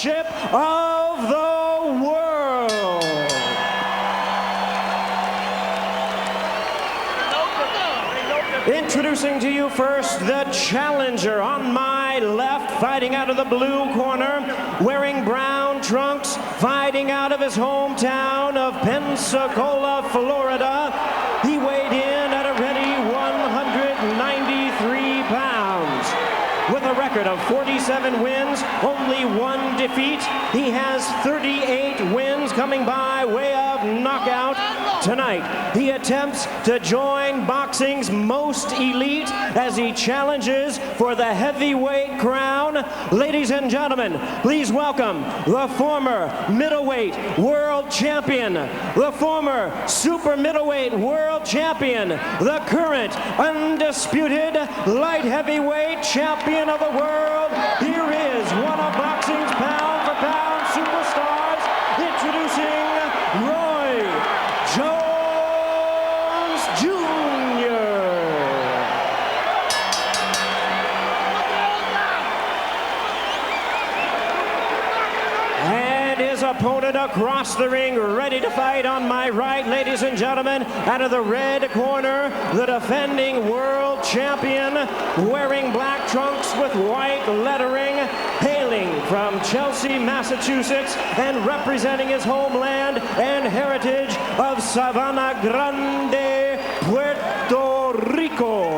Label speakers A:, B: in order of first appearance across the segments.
A: Championship of the World. Introducing to you first the challenger on my left, fighting out of the blue corner, wearing brown trunks, fighting out of his hometown of Pensacola, Florida. He weighed in at a ready 193 pounds. With a record of 47 wins, only 1 defeat, he has 38 wins coming by way of knockout. Tonight, he attempts to join boxing's most elite as he challenges for the heavyweight crown. Ladies and gentlemen, please welcome the former middleweight world champion, the former super middleweight world champion, the current undisputed light heavyweight champion of the world. Here is one of boxing's pound-for-pound superstars, introducing Roy Jones Jr. And his opponent across the ring, ready to fight on my right, ladies and gentlemen, out of the red corner, the defending world champion, wearing black trunks with white lettering, hailing from Chelsea, Massachusetts, and representing his homeland and heritage of Sabana Grande, Puerto Rico.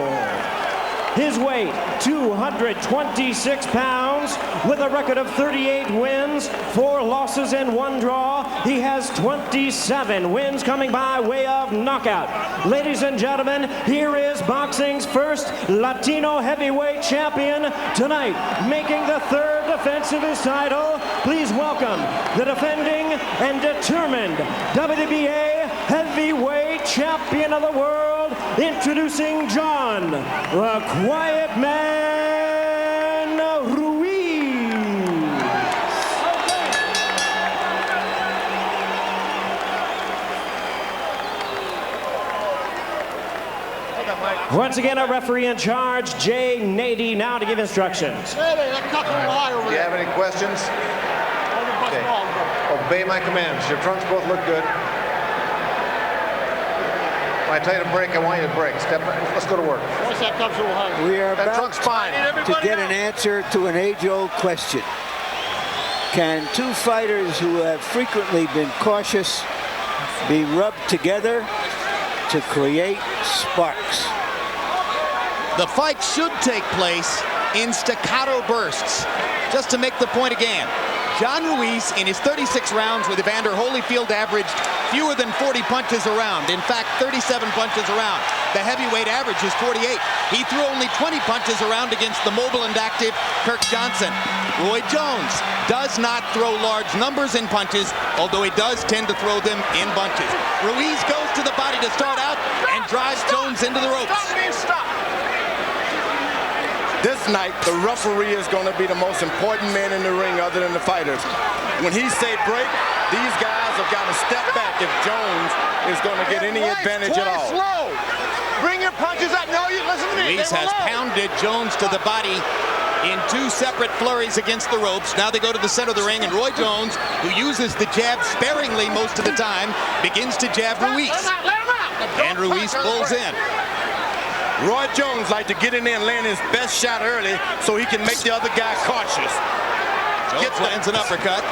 A: His weight, 226 pounds, with a record of 38 wins, 4 losses and 1 draw. He has 27 wins coming by way of knockout. Ladies and gentlemen, here is boxing's first Latino heavyweight champion tonight, making the 3rd defense of his title. Please welcome the defending and determined WBA heavyweight champion of the world, introducing John, the Quiet Man, Ruiz. Once again, our referee in charge, Jay Nady, now to give instructions.
B: Do you have any questions? Okay. Obey my commands. Your trunks both look good. When I tell you to break, I want you to break. Step. Let's go to work.
C: We are
B: That
C: about
B: trunk's fine.
C: to get an answer to an age-old question. Can 2 fighters who have frequently been cautious be rubbed together to create sparks?
D: The fight should take place in staccato bursts. Just to make the point again, John Ruiz, in his 36 rounds with Evander Holyfield, averaged fewer than 40 punches around. In fact, 37 punches around. The heavyweight average is 48. He threw only 20 punches around against the mobile and active Kirk Johnson. Roy Jones does not throw large numbers in punches, although he does tend to throw them in bunches. Ruiz goes to the body to start out and drives Jones into the ropes.
E: This night, the referee is going to be the most important man in the ring other than the fighters. When he say break, these guys have got to step back if Jones is going to get any advantage at all.
B: Slow. Bring your punches out. No, you listen to me.
D: Ruiz has pounded Jones to the body in 2 separate flurries against the ropes. Now they go to the center of the ring, and Roy Jones, who uses the jab sparingly most of the time, begins to jab Ruiz. And Ruiz pulls in.
E: Roy Jones like to get in there and land his best shot early so he can make the other guy cautious.
D: Jones lands an uppercut.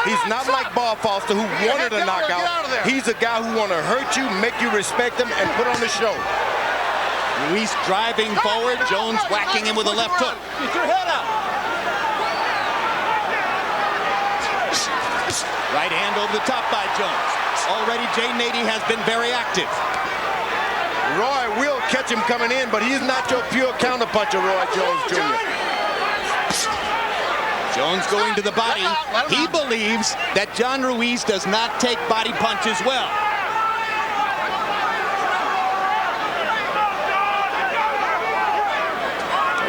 E: He's not like Ball Foster, who wanted a knockout. He's a guy who want to hurt you, make you respect him, and put on the show.
D: Ruiz driving forward, Jones whacking him with a left hook.
B: Get your head out.
D: Right hand over the top by Jones. Already Jay Nady has been very active.
E: Roy will catch him coming in, but he's not your pure counterpuncher, Roy Jones Jr.
D: Jones going to the body. He believes that John Ruiz does not take body punches well.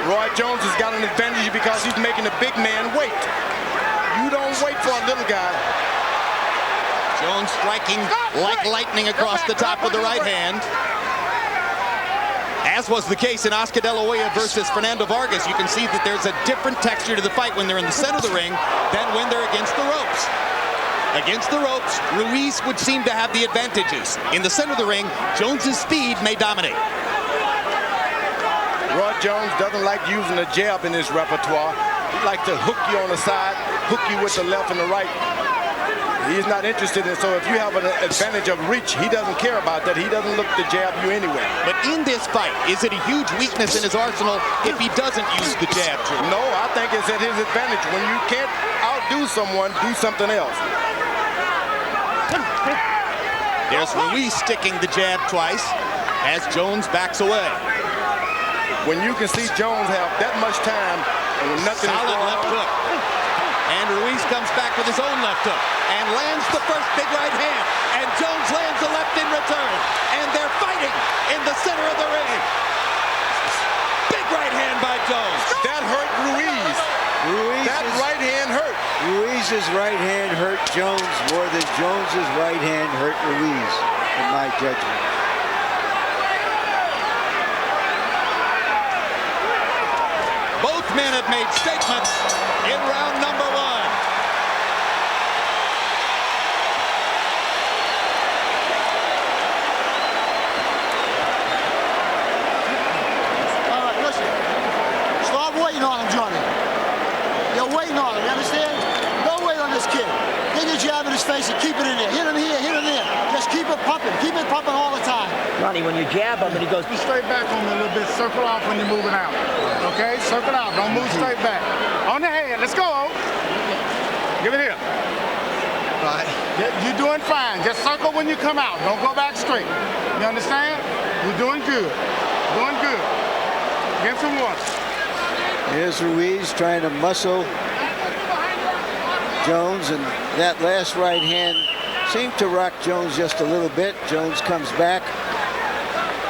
E: Roy Jones has got an advantage because he's making the big man wait. You don't wait for a little guy.
D: Jones striking like lightning across the top of the right hand. As was the case in Oscar De La Hoya versus Fernando Vargas, you can see that there's a different texture to the fight when they're in the center of the ring than when they're against the ropes. Against the ropes, Ruiz would seem to have the advantages. In the center of the ring, Jones's speed may dominate.
E: Roy Jones doesn't like using a jab in his repertoire. He likes to hook you on the side, hook you with the left and the right. He's not interested in it, so if you have an advantage of reach, he doesn't care about that. He doesn't look to jab you anyway.
D: But in this fight, is it a huge weakness in his arsenal if he doesn't use the jab?
E: No, I think it's at his advantage. When you can't outdo someone, do something else.
D: There's Ruiz sticking the jab twice as Jones backs away.
E: When you can see Jones have that much time and nothing is
D: solid
E: going
D: left
E: on.
D: hook. And Ruiz comes back with his own left hook and lands the first big right hand. And Jones lands a left in return. And they're fighting in the center of the ring. Big right hand by Jones.
E: That hurt Ruiz. That right hand hurt.
C: Ruiz's right hand hurt Jones more than Jones's right hand hurt Ruiz, in my judgment.
D: Both men have made statements in round number one.
F: All right, listen. Start waiting on him, Johnny. You're waiting on him, you understand? Don't wait on this kid. Get your jab in his face and keep it in there. Hit him here, hit him there. Just keep it pumping. Keep it pumping all the time.
G: Ronnie, when you jab him and he goes,
H: Be straight back on me a little bit. Circle off when you're moving out. Okay? Circle out. Don't move straight back. On the head. Let's go. Give it here.
B: Right.
H: You're doing fine. Just circle when you come out. Don't go back straight. You understand? You're doing good. Doing good. Get some water.
C: Here's Ruiz trying to muscle Jones, and that last right hand seemed to rock Jones just a little bit. Jones comes back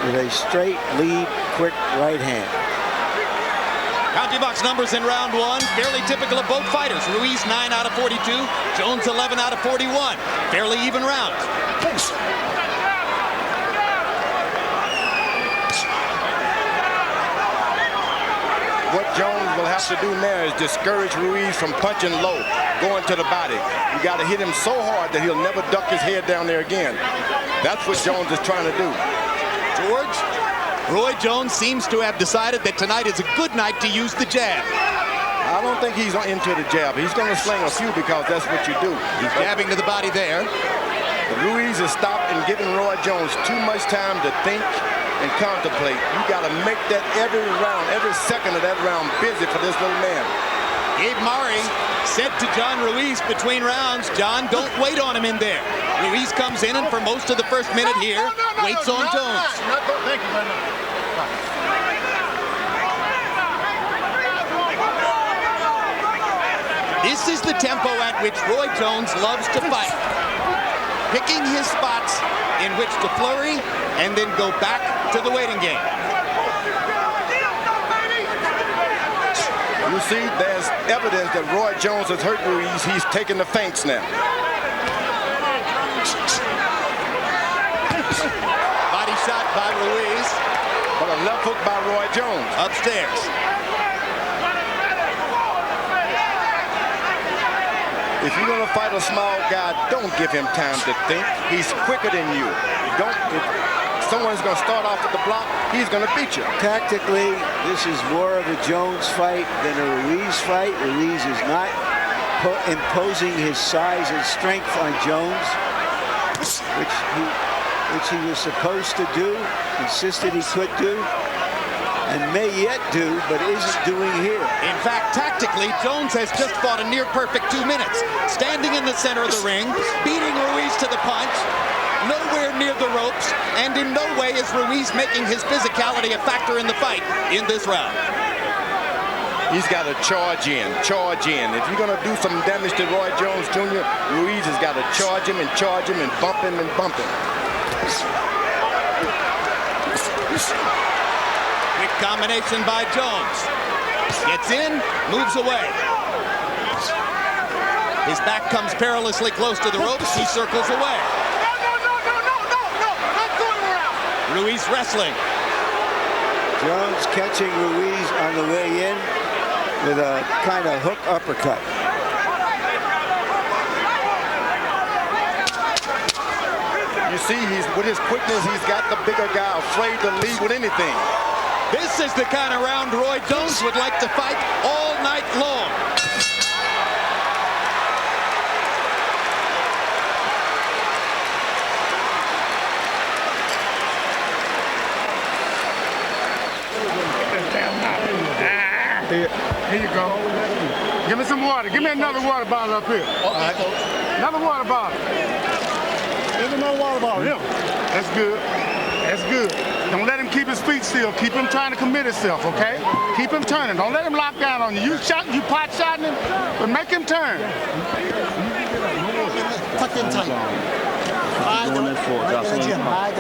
C: with a straight lead, quick right hand.
D: County box numbers in round one, fairly typical of both fighters. Ruiz 9 out of 42, Jones 11 out of 41. Fairly even rounds.
E: What Jones will have to do now is discourage Ruiz from punching low, going to the body. You got to hit him so hard that he'll never duck his head down there again. That's what Jones is trying to do.
D: George, Roy Jones seems to have decided that tonight is a good night to use the jab.
E: I don't think he's into the jab. He's going to sling a few because that's what you do.
D: He's jabbing to the body there.
E: Ruiz has stopped and given Roy Jones too much time to think and contemplate. You got to make that every round, every second of that round busy for this little man.
D: Gabe Murray said to John Ruiz between rounds, John, don't wait on him in there. Ruiz comes in and for most of the first minute here, waits on Jones.
H: Thank you very much.
D: This is the tempo at which Roy Jones loves to fight. Picking his spots in which to flurry and then go back to the waiting game.
E: You see, there's evidence that Roy Jones has hurt Ruiz. He's taking the feints now.
D: Body shot by Ruiz.
E: But a left hook by Roy Jones.
D: Upstairs.
E: If you're going to fight a small guy, don't give him time to think. He's quicker than you. If someone's going to start off at the block, he's going to beat you.
C: Tactically, this is more of a Jones fight than a Ruiz fight. Ruiz is not imposing his size and strength on Jones, which he was supposed to do, insisted he could do, and may yet do, but isn't doing here.
D: In fact, tactically, Jones has just fought a near-perfect 2 minutes, standing in the center of the ring, beating Ruiz to the punch, nowhere near the ropes, and in no way is Ruiz making his physicality a factor in the fight in this round.
E: He's got to charge in, charge in. If you're going to do some damage to Roy Jones Jr., Ruiz has got to charge him and bump him and bump him.
D: Quick combination by Jones. Gets in, moves away. His back comes perilously close to the ropes. He circles away.
H: No, not going around.
D: Ruiz wrestling.
C: Jones catching Ruiz on the way in with a kind of hook uppercut.
E: You see, with his quickness, he's got the bigger guy afraid to lead with anything.
D: This is the kind of round Roy Jones would like to fight all night long.
H: Here you go. Give me some water. Give me another water bottle up here. Another water bottle. Give me another water bottle. Yeah. That's good. That's good. Don't let him keep his feet still. Keep him trying to commit himself, okay? Keep him turning. Don't let him lock down on you. You pot shotting him, but make him turn.
F: Tuck in tight.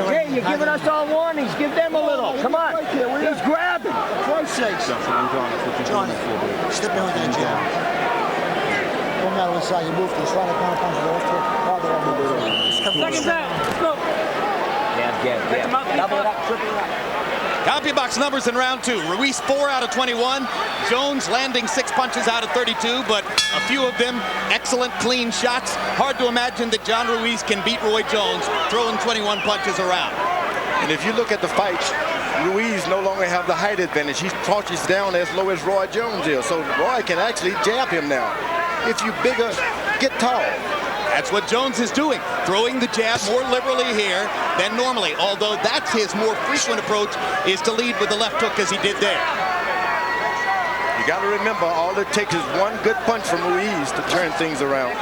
G: Hey, you're giving us all warnings. Give them a little. Come on. He's grabbing.
F: For Christ's sakes. Johnny, step in with that jab. No matter what side you move to, try to counter punch the left hook.
G: Seconds out. Let's go. Jab. Double it up, triple it up.
D: CompuBox numbers in round 2. Ruiz 4 out of 21. Jones landing 6 punches out of 32, but a few of them excellent, clean shots. Hard to imagine that John Ruiz can beat Roy Jones throwing 21 punches around.
E: And if you look at the fights, Ruiz no longer have the height advantage. He punches down as low as Roy Jones is, so Roy can actually jab him now. If you bigger, get tall.
D: That's what Jones is doing, throwing the jab more liberally here than normally, although that's his more frequent approach, is to lead with the left hook as he did there.
E: You got to remember, all it takes is one good punch from Ruiz to turn things around.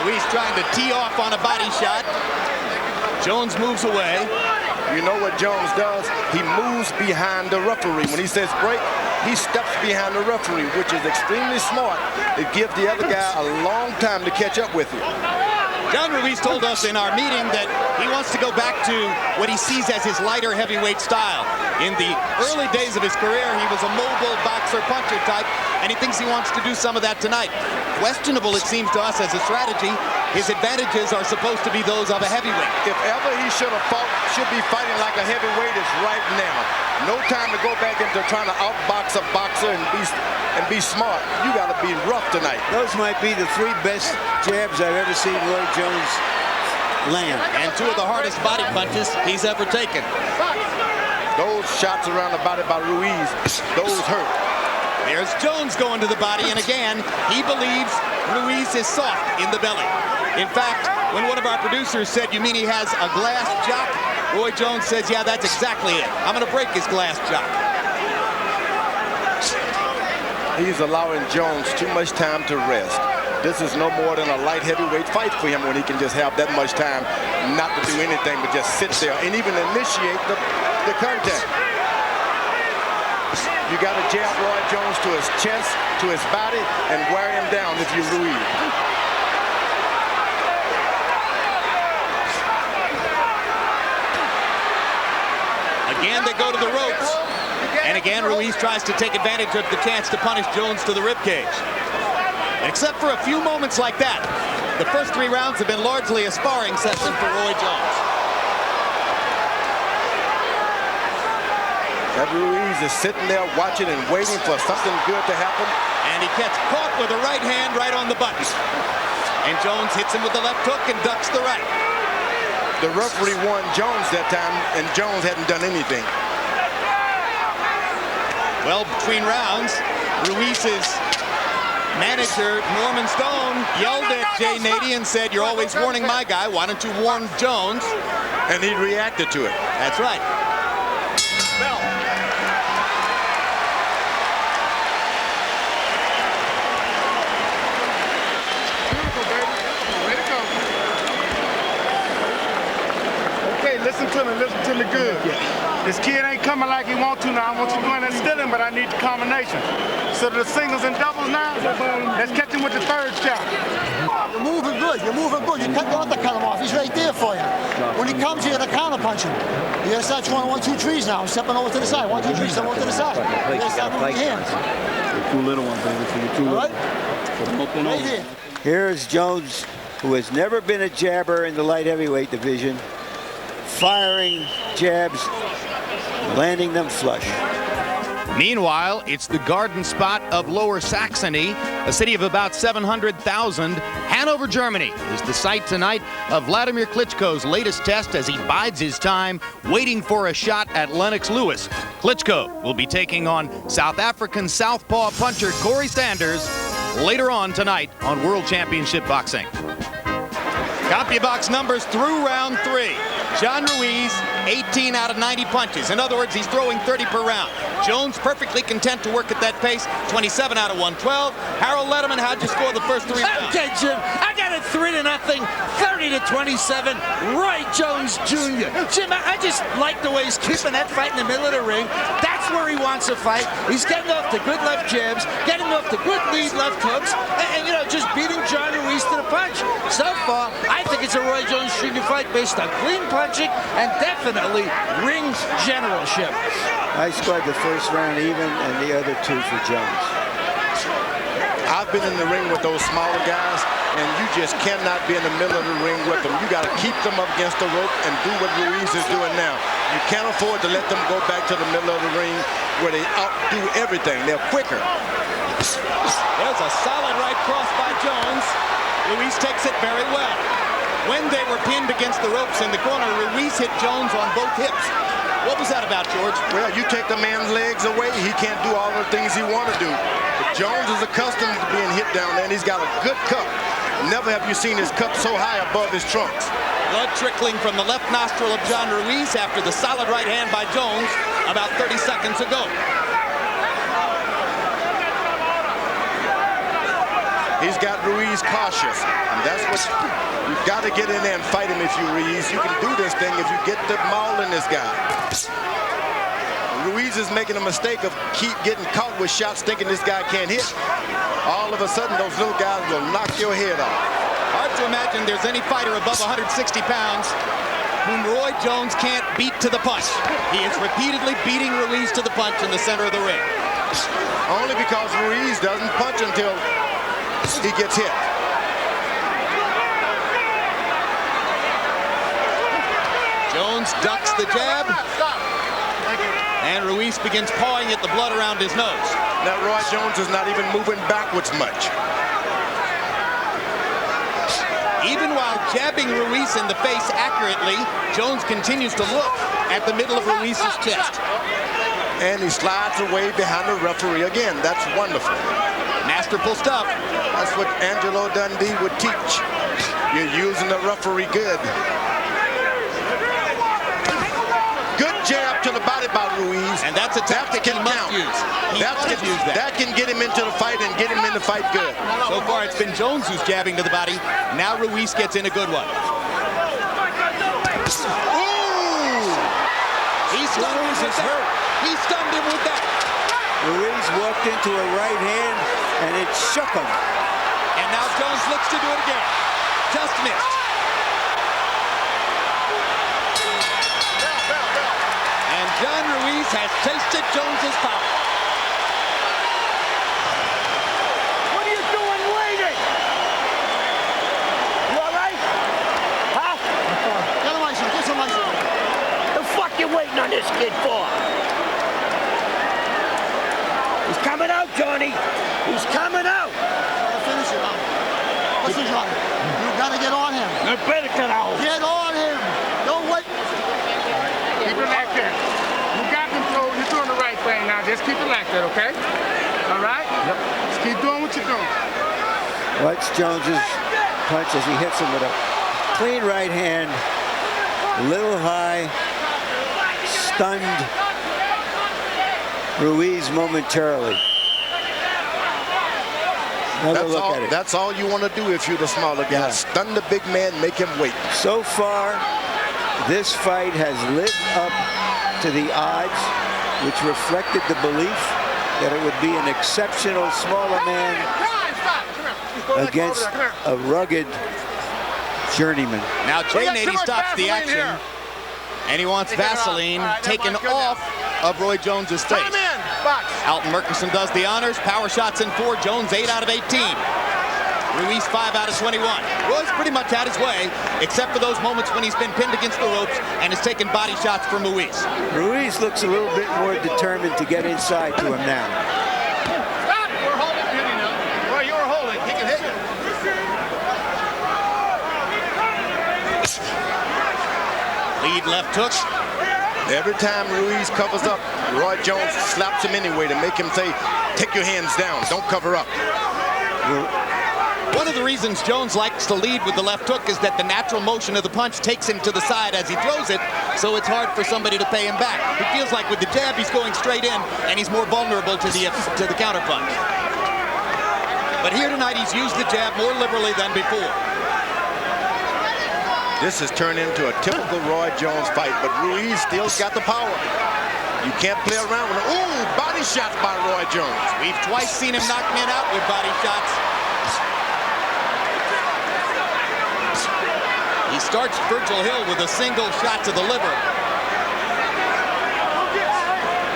D: Ruiz trying to tee off on a body shot. Jones moves away.
E: You know what Jones does? He moves behind the referee. When he says break, he steps behind the referee, which is extremely smart. It gives the other guy a long time to catch up with you.
D: John Ruiz told us in our meeting that he wants to go back to what he sees as his lighter heavyweight style. In the early days of his career, he was a mobile boxer puncher type, and he thinks he wants to do some of that tonight. Questionable, it seems to us, as a strategy. His advantages are supposed to be those of a heavyweight.
E: If ever he should be fighting like a heavyweight, it's right now. No time to go back into trying to outbox a boxer and be smart. You got to be rough tonight.
C: Those might be the 3 best jabs I've ever seen Roy Jones land.
D: And 2 of the hardest body punches he's ever taken.
E: Those shots around the body by Ruiz, those hurt.
D: There's Jones going to the body, and again, he believes Ruiz is soft in the belly. In fact, when one of our producers said, "You mean he has a glass jock?" Roy Jones says, "Yeah, that's exactly it. I'm going to break his glass jock."
E: He's allowing Jones too much time to rest. This is no more than a light heavyweight fight for him when he can just have that much time not to do anything but just sit there and even initiate the contact. You got to jab Roy Jones to his chest, to his body, and wear him down if you're Ruiz.
D: Again, they go to the ropes. And again, Ruiz tries to take advantage of the chance to punish Jones to the ribcage. Except for a few moments like that, the first 3 rounds have been largely a sparring session for Roy Jones.
E: That Ruiz is sitting there watching and waiting for something good to happen.
D: And he gets caught with a right hand right on the button. And Jones hits him with the left hook and ducks the right.
E: The referee won Jones that time, and Jones hadn't done anything.
D: Well, between rounds, Ruiz's manager, Norman Stone, yelled at Jay Nady and said, "You're always warning my guy. Why don't you warn Jones?"
E: And he reacted to it.
D: That's right. Bell.
H: Beautiful, baby. Way to go. Okay, listen to me good. This kid ain't coming like he want to now. I want you to go in and steal him, but I need the combination. So the singles and doubles now, let's catch him with the 3rd shot.
F: You're moving good. You're moving good. You don't have to cut him off. He's right there for you. When he comes, you got to counter punch him. You got to start throwing 1, 2, 3s now. Stepping over to the side. 1, 2, 3, step over to the side. You got to start moving your hands.
I: You're 2 little ones, baby. So you're 2
F: All
I: little.
F: right? Right here.
C: Here's Jones who has never been a jabber in the light heavyweight division, firing jabs, landing them flush.
D: Meanwhile, it's the garden spot of Lower Saxony, a city of about 700,000. Hanover, Germany is the site tonight of Vladimir Klitschko's latest test as he bides his time, waiting for a shot at Lennox Lewis. Klitschko will be taking on South African southpaw puncher Corey Sanders later on tonight on World Championship Boxing. CompuBox numbers through round 3. John Ruiz, 18 out of 90 punches. In other words, he's throwing 30 per round. Jones perfectly content to work at that pace, 27 out of 112. Harold Letterman, how'd you score the first 3 rounds?
I: Okay, Jim, I got it 3-0, 30-27. Roy Jones Jr. Jim, I just like the way he's keeping that fight in the middle of the ring. That's where he wants to fight. He's getting off the good left jabs, getting off the good lead left hooks, and you know, just beating John Ruiz to the punch. So far, I think it's a Roy Jones Jr. fight based on clean punching and definitely ring generalship.
C: I scored the first round even and the other 2 for Jones.
E: I've been in the ring with those smaller guys, and you just cannot be in the middle of the ring with them. You got to keep them up against the rope and do what Ruiz is doing now. You can't afford to let them go back to the middle of the ring where they outdo everything. They're quicker.
D: There's a solid right cross by Jones. Ruiz takes it very well. When they were pinned against the ropes in the corner, Ruiz hit Jones on both hips. What was that about, George?
E: Well, you take the man's legs away, he can't do all the things he wants to do. But Jones is accustomed to being hit down there, and he's got a good cup. Never have you seen his cup so high above his trunks.
D: Blood trickling from the left nostril of John Ruiz after the solid right hand by Jones about 30 seconds ago.
E: He's got Ruiz cautious, and that's what you've got to get in there and fight him if you Ruiz. You can do this thing if you get the maul in this guy. Ruiz is making a mistake of keep getting caught with shots thinking this guy can't hit. All of a sudden, those little guys will knock your head off.
D: Hard to imagine there's any fighter above 160 pounds whom Roy Jones can't beat to the punch. He is repeatedly beating Ruiz to the punch in the center of the ring.
E: Only because Ruiz doesn't punch until he gets hit.
D: Jones ducks the jab, and Ruiz begins pawing at the blood around his nose.
E: Now Roy Jones is not even moving backwards much.
D: Even while jabbing Ruiz in the face accurately, Jones continues to look at the middle of Ruiz's chest.
E: And he slides away behind the referee again. That's wonderful.
D: Masterful stuff.
E: That's what Angelo Dundee would teach. You're using the referee good. Good jab to the body by Ruiz.
D: And that's a tactic he must use. He must use that.
E: That can get him into the fight and get him in the fight good.
D: So far, it's been Jones who's jabbing to the body. Now Ruiz gets in a good one. Ooh! He stunned him with that. He stunned him with that.
C: Ruiz walked into a right hand, and it shook him.
D: And now Jones looks to do it again. Just missed. And John Ruiz has tasted Jones's power.
G: What are you doing waiting? You all right? Huh?
F: Get him ice, get some ice.
G: The fuck you waiting on this kid for? He's coming out, Johnny. He's coming out.
F: Finish it, man. Listen, Johnny. You gotta get on him.
G: You better get out.
F: Get on him. Don't wait.
H: Keep it like that. You got control. You're doing the right thing now. Just keep it like that, okay? All right? Yep. Just keep doing what you're doing.
C: Watch Jones's punch as he hits him with a clean right hand, a little high, stunned Ruiz momentarily.
E: That's all you want to do if you're the smaller guy. Yeah. Stun the big man, make him wait.
C: So far, this fight has lived up to the odds, which reflected the belief that it would be an exceptional smaller man against a rugged journeyman.
D: Now Jay Nady stops the action, and he wants Vaseline taken off of Roy Jones's face. Alton Murchison does the honors. Power shots in 4. Jones 8 out of 18. Ruiz 5 out of 21. Roy's pretty much had his way, except for those moments when he's been pinned against the ropes and has taken body shots from Ruiz.
C: Ruiz looks a little bit more determined to get inside to him now.
H: Stop! We're holding him now. Roy, you're holding. He can hit you.
D: Lead left hook.
E: Every time Ruiz covers up, Roy Jones slaps him anyway to make him say, take your hands down, don't cover up.
D: One of the reasons Jones likes to lead with the left hook is that the natural motion of the punch takes him to the side as he throws it, so it's hard for somebody to pay him back. It feels like with the jab he's going straight in, and he's more vulnerable to the counterpunch. But here tonight he's used the jab more liberally than before.
E: This has turned into a typical Roy Jones fight, but Ruiz still's got the power. You can't play around with him. Ooh, body shots by Roy Jones.
D: We've twice seen him knock men out with body shots. He starts Virgil Hill with a single shot to the liver.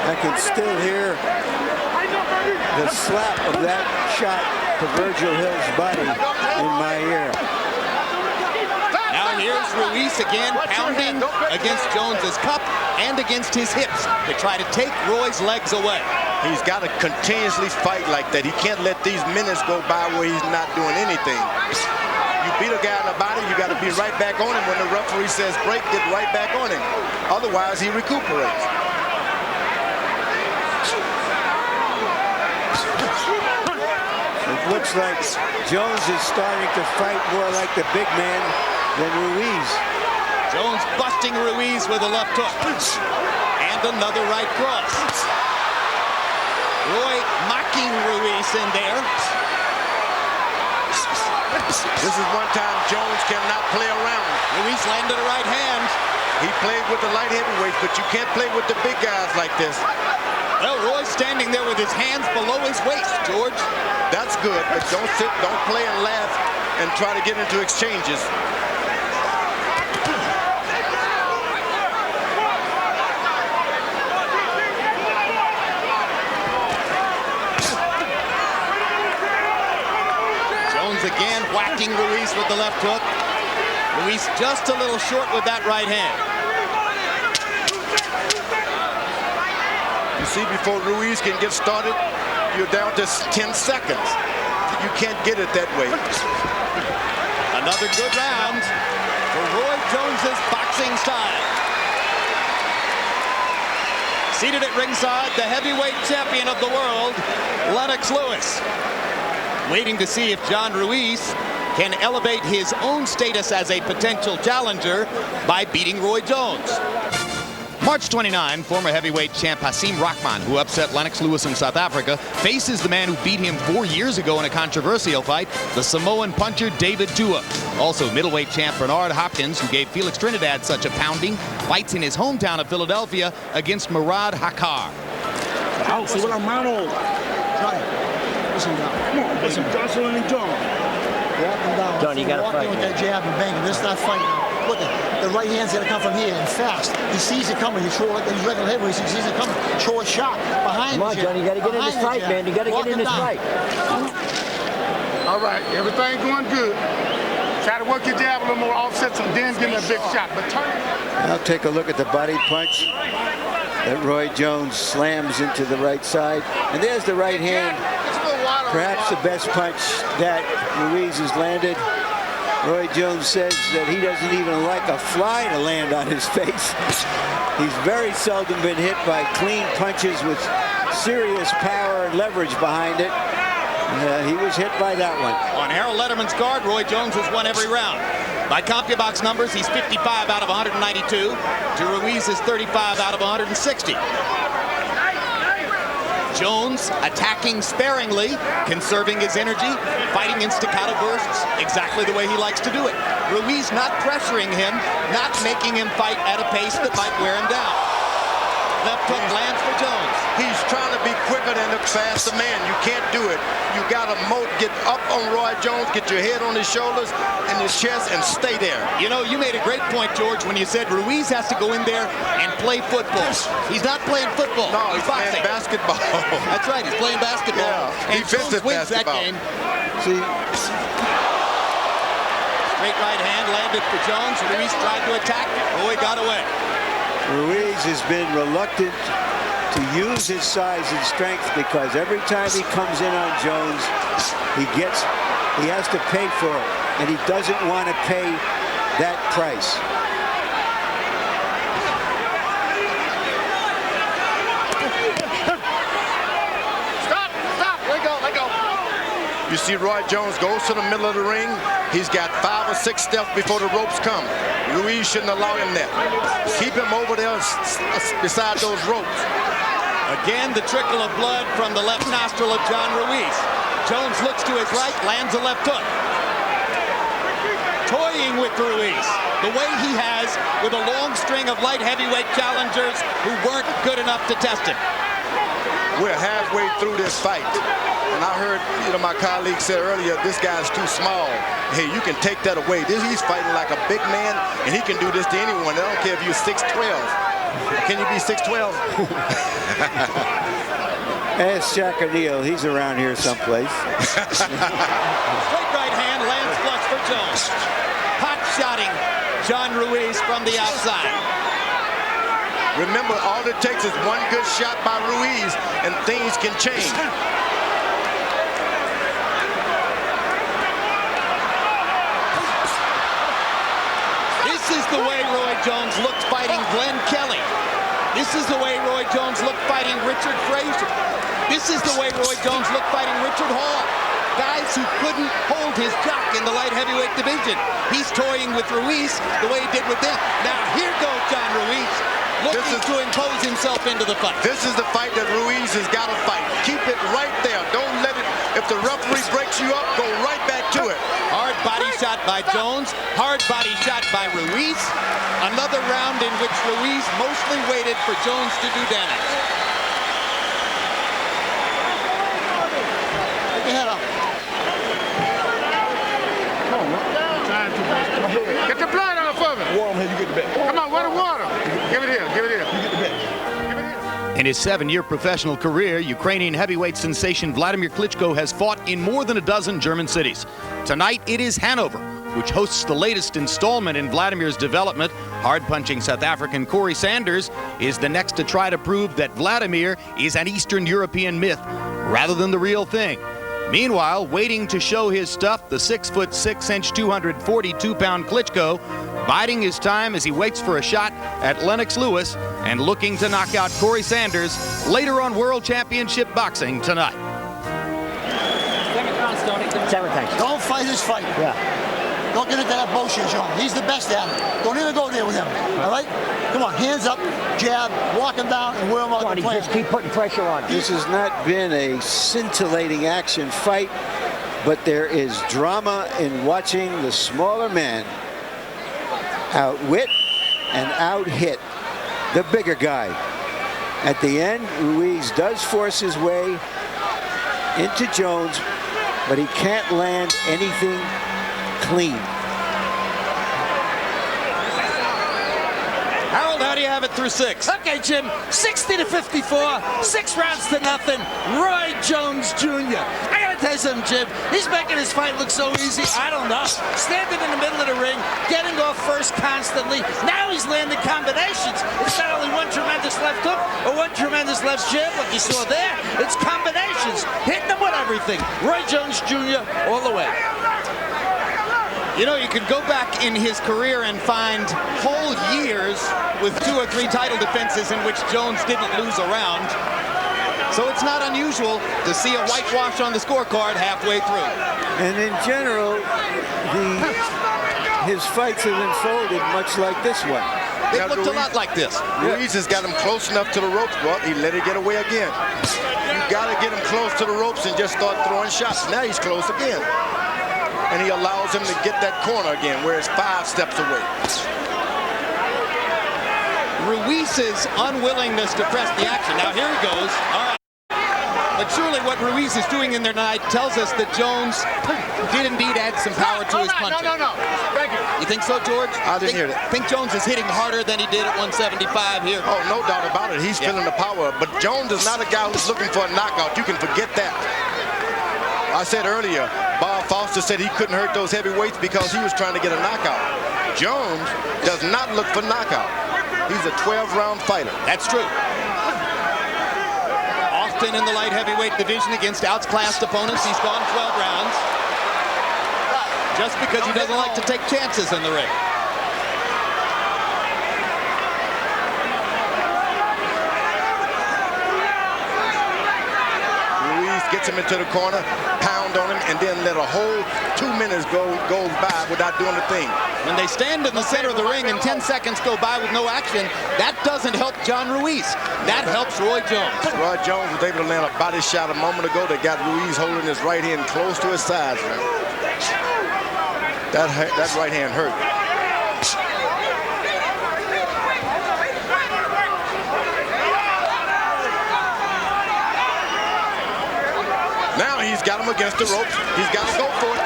C: I can still hear the slap of that shot to Virgil Hill's body in my ear.
D: Now here's Ruiz again, pounding against Jones's cup and against his hips to try to take Roy's legs away.
E: He's got to continuously fight like that. He can't let these minutes go by where he's not doing anything. You beat a guy in the body, you got to be right back on him. When the referee says break, get right back on him. Otherwise, he recuperates.
C: It looks like Jones is starting to fight more like the big man than Ruiz.
D: Jones busting Ruiz with a left hook. And another right cross. Roy mocking Ruiz in there.
E: This is one time Jones cannot play around.
D: Ruiz landed a right hand.
E: He played with the light heavyweights, but you can't play with the big guys like this.
D: Well, Roy's standing there with his hands below his waist, George.
E: That's good, but don't sit, don't play and laugh and try to get into exchanges.
D: Jones again whacking Ruiz with the left hook. Ruiz just a little short with that right hand.
E: You see, before Ruiz can get started, you're down to 10 seconds. You can't get it that way.
D: Another good round for Roy Jones's boxing style. Seated at ringside, the heavyweight champion of the world, Lennox Lewis. Waiting to see if John Ruiz can elevate his own status as a potential challenger by beating Roy Jones. March 29, former heavyweight champ Hasim Rahman, who upset Lennox Lewis in South Africa, faces the man who beat him 4 years ago in a controversial fight, the Samoan puncher David Tua. Also, middleweight champ Bernard Hopkins, who gave Felix Trinidad such a pounding, fights in his hometown of Philadelphia against Murad Hakar.
G: John, you gotta fight.
F: With that jab and bang him. Let's not fight now. Look, the right hand's gonna come from here and fast. He sees it coming. You throw it. He's regular heavyweight. He sees it coming. Throw a shot behind.
G: Come on, John, you gotta get in this fight, man. You gotta get in this fight.
H: All right, everything going good. Try to work your jab a little more, offset some, then give him a big shot. But turn.
C: Now take a look at the body punch that Roy Jones slams into the right side. And there's the right hand. Perhaps the best punch that Ruiz has landed. Roy Jones says that he doesn't even like a fly to land on his face. He's very seldom been hit by clean punches with serious power and leverage behind it. He was hit by that one.
D: On Harold Letterman's card, Roy Jones has won every round. By CompuBox numbers, he's 55 out of 192 to Ruiz's 35 out of 160. Jones attacking sparingly, conserving his energy, fighting in staccato bursts, exactly the way he likes to do it. Ruiz not pressuring him, not making him fight at a pace that might wear him down. Left hook lands for Jones.
E: He's trying to be quicker bigger than the faster man. You can't do it. You got to get up on Roy Jones, get your head on his shoulders and his chest, and stay there.
D: You know, you made a great point, George, when you said Ruiz has to go in there and play football. He's not playing football.
E: No, he's playing basketball.
D: That's right, he's playing basketball.
E: Yeah,
D: and Jones wins
E: basketball.
D: that game.
C: See,
D: Straight right hand landed for Jones. Ruiz tried to attack. Roy got away.
C: Ruiz has been reluctant to use his size and strength because every time he comes in on Jones, he has to pay for it, and he doesn't want to pay that price.
E: You see Roy Jones goes to the middle of the ring. He's got 5 or 6 steps before the ropes come. Ruiz shouldn't allow him that. Keep him over there beside those ropes.
D: Again, the trickle of blood from the left nostril of John Ruiz. Jones looks to his right, lands a left hook. Toying with Ruiz, the way he has with a long string of light heavyweight challengers who weren't good enough to test him.
E: We're halfway through this fight. And I heard, my colleague said earlier, this guy's too small. Hey, you can take that away. He's fighting like a big man, and he can do this to anyone. I don't care if you're 6'12". Can you be 6'12"?
C: Ask Jack O'Neal. He's around here someplace.
D: Straight right hand lands flush for Jones. Hot-shotting John Ruiz from the outside.
E: Remember, all it takes is one good shot by Ruiz, and things can change.
D: This is the way Roy Jones looked fighting Glenn Kelly. This is the way Roy Jones looked fighting Richard Frazier. This is the way Roy Jones looked fighting Richard Hall. Guys who couldn't hold his jock in the light heavyweight division. He's toying with Ruiz the way he did with them. Now here goes John Ruiz, looking to impose himself into the fight.
E: This is the fight that Ruiz has got to fight. Keep it right there. Don't let it, if the referee breaks you up, go right back to it.
D: Hard body shot by Jones, hard body shot by Ruiz. Another round in which Ruiz mostly waited for Jones to do damage.
F: Take your head up.
H: Get the blood off of it.
G: Warm here, you get the bet.
H: Come on, where the water? Give it here, give it here.
G: You get the bet.
H: Give it here.
D: In his 7-year professional career, Ukrainian heavyweight sensation Vladimir Klitschko has fought in more than a dozen German cities. Tonight, it is Hanover, which hosts the latest installment in Vladimir's development. Hard-punching South African Corey Sanders is the next to try to prove that Vladimir is an Eastern European myth rather than the real thing. Meanwhile, waiting to show his stuff, the 6'6", 242-pound Klitschko, biding his time as he waits for a shot at Lennox Lewis and looking to knock out Corey Sanders later on World Championship Boxing tonight.
G: 7 times.
F: Don't fight his fight.
G: Yeah.
F: Don't get into that bullshit, John. He's the best at it. Don't even go there with him. All right? Come on, hands up, jab, walk him down, and wear him out the plan.
G: Just keep putting pressure on him.
C: This has not been a scintillating action fight, but there is drama in watching the smaller man outwit and out-hit the bigger guy. At the end, Ruiz does force his way into Jones, but he can't land anything clean.
D: Harold, how do you have it through 6?
I: Okay, Jim, 60-54, 6 rounds to nothing. Roy Jones Jr. I gotta tell you something, Jim. He's making his fight look so easy. I don't know. Standing in the middle of the ring, getting off first constantly. Now he's landing combinations. It's not only one tremendous left hook or one tremendous left jab, like you saw there. It's combinations, hitting them with everything. Roy Jones Jr. all the way.
D: You know, you could go back in his career and find whole years with 2 or 3 title defenses in which Jones didn't lose a round. So it's not unusual to see a whitewash on the scorecard halfway through.
C: And in general, his fights have unfolded much like this one.
D: It looked a lot like this.
E: Ruiz has got him close enough to the ropes. Well, he let it get away again. You got to get him close to the ropes and just start throwing shots. Now he's close again. And he allows him to get that corner again, where it's 5 steps away.
D: Ruiz's unwillingness to press the action. Now here he goes. All right. But surely what Ruiz is doing in there tonight tells us that Jones did indeed add some power to his punching.
H: No. Thank you.
D: You think so, George?
B: I didn't hear that.
D: Think Jones is hitting harder than he did at 175 here?
E: Oh, no doubt about it. He's feeling the power. But Jones is not a guy who's looking for a knockout. You can forget that. I said earlier, Bob Foster said he couldn't hurt those heavyweights because he was trying to get a knockout. Jones does not look for knockout. He's a 12-round fighter.
D: That's true. Often in the light heavyweight division against outclassed opponents, he's gone 12 rounds. Just because he doesn't like to take chances in the ring.
E: Ruiz gets him into the corner, pound on him, and then let a whole 2 minutes go by without doing a thing.
D: When they stand in the center of the ring and 10 seconds go by with no action, that doesn't help John Ruiz. That helps Roy Jones.
E: Roy Jones was able to land a body shot a moment ago that got Ruiz holding his right hand close to his side. That right hand hurt. Now he's got him against the ropes. He's got to go for it.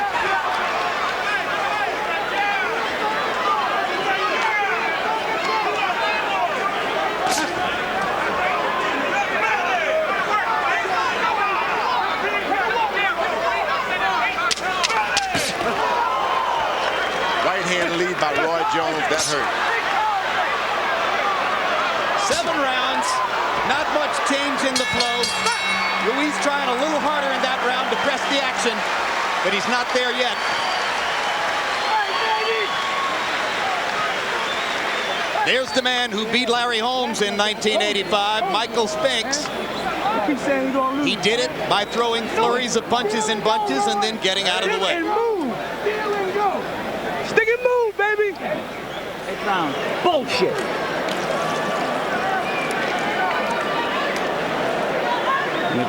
E: Right hand lead by Roy Jones. That hurt.
D: 7 rounds, not much change in the flow. Ruiz trying a little harder in that round to press the action, but he's not there yet. There's the man who beat Larry Holmes in 1985, Michael Spinks. He did it by throwing flurries of punches and bunches and then getting out of the way.
G: Stick and move, baby. 8 rounds. Bullshit.
F: You in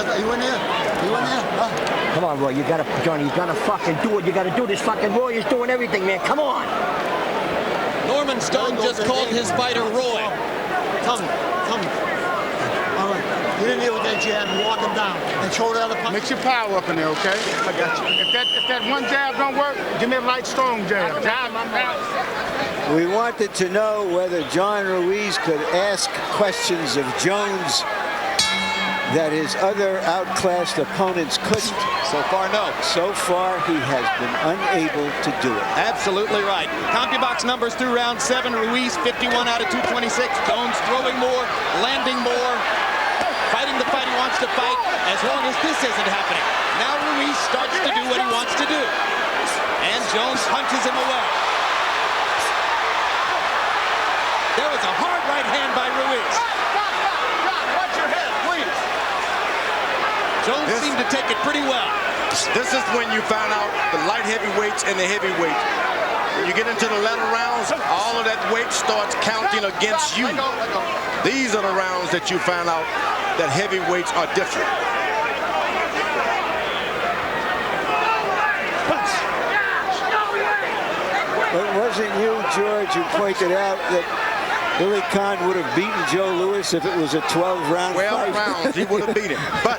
F: there? You in there? Huh?
G: Come on, Roy. You gotta, Johnny. You gotta fucking do it. You gotta do this. Fucking Roy is doing everything, man. Come on.
D: Norman Stone just called his fighter Roy.
F: Come. All right. Get in there with that jab and walk him down and throw the other punch.
H: Mix your power up in there, okay?
F: I got you.
H: If that one jab don't work, give me a light, strong jab.
C: We wanted to know whether John Ruiz could ask questions of Jones that his other outclassed opponents couldn't.
D: So far, no.
C: So far, he has been unable to do it.
D: Absolutely right. CompuBox numbers through round 7. Ruiz 51 out of 226. Jones throwing more, landing more, fighting the fight he wants to fight as long as this isn't happening. Now Ruiz starts to do what he wants to do. And Jones punches him away. There was a hard right hand by Ruiz.
E: Watch your head, please.
D: Jones seemed to take it pretty well.
E: This is when you find out the light heavyweights and the heavyweights. When you get into the latter rounds, all of that weight starts counting against you. These are the rounds that you find out that heavyweights are different.
C: But wasn't you, George, who pointed out that Billy Conn would have beaten Joe Louis if it was a 12-round fight?
E: 12 rounds, he would have beat him. But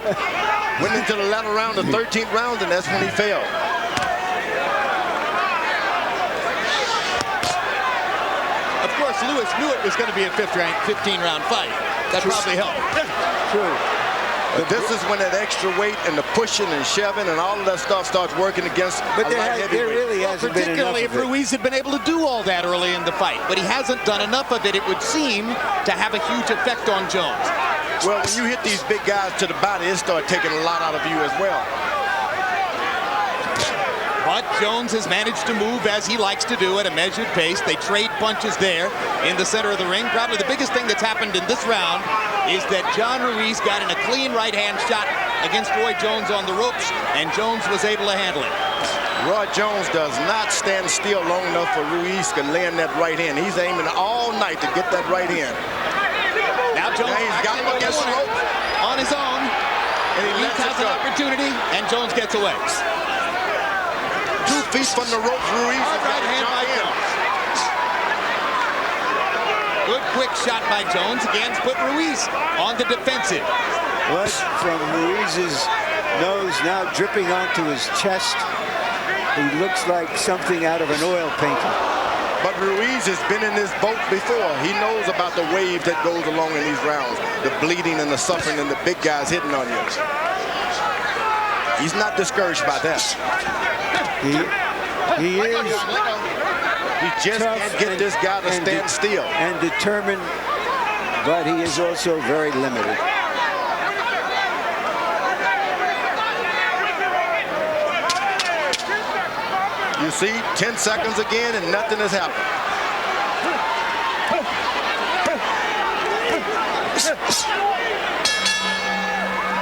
E: went into the latter round, the 13th round, and that's when he failed.
D: Of course, Louis knew it was going to be a 15-round fight. That probably helped.
C: True.
E: But this is when that extra weight and the pushing and shoving and all of that stuff starts working against
C: But
E: a light
C: there
E: heavyweight.
C: really hasn't been enough
D: Particularly if
C: of it.
D: Ruiz had been able to do all that early in the fight. But he hasn't done enough of it, it would seem, to have a huge effect on Jones.
E: Well, when you hit these big guys to the body, it starts taking a lot out of you as well.
D: But Jones has managed to move as he likes to do at a measured pace. They trade punches there in the center of the ring. Probably the biggest thing that's happened in this round is that John Ruiz got in a clean right-hand shot against Roy Jones on the ropes, and Jones was able to handle it.
E: Roy Jones does not stand still long enough for Ruiz to land that right hand. He's aiming all night to get that right hand.
D: Now Jones
E: He's got him against the ropes.
D: on his own.
E: And he
D: Ruiz
E: lets
D: has
E: it
D: an
E: go.
D: opportunity, and Jones gets away.
E: 2 feet from the ropes, Ruiz has got
D: Right
E: to
D: hand
E: jump
D: by
E: in.
D: Jones. Good quick shot by Jones. Again, put Ruiz on the defensive.
C: Blood from Ruiz's nose now dripping onto his chest. He looks like something out of an oil painting.
E: But Ruiz has been in this boat before. He knows about the wave that goes along in these rounds. The bleeding and the suffering and the big guys hitting on you. He's not discouraged by that.
C: He is
E: He just can't get this guy to stand still.
C: And determined, but he is also very limited.
E: You see, 10 seconds again and nothing has happened.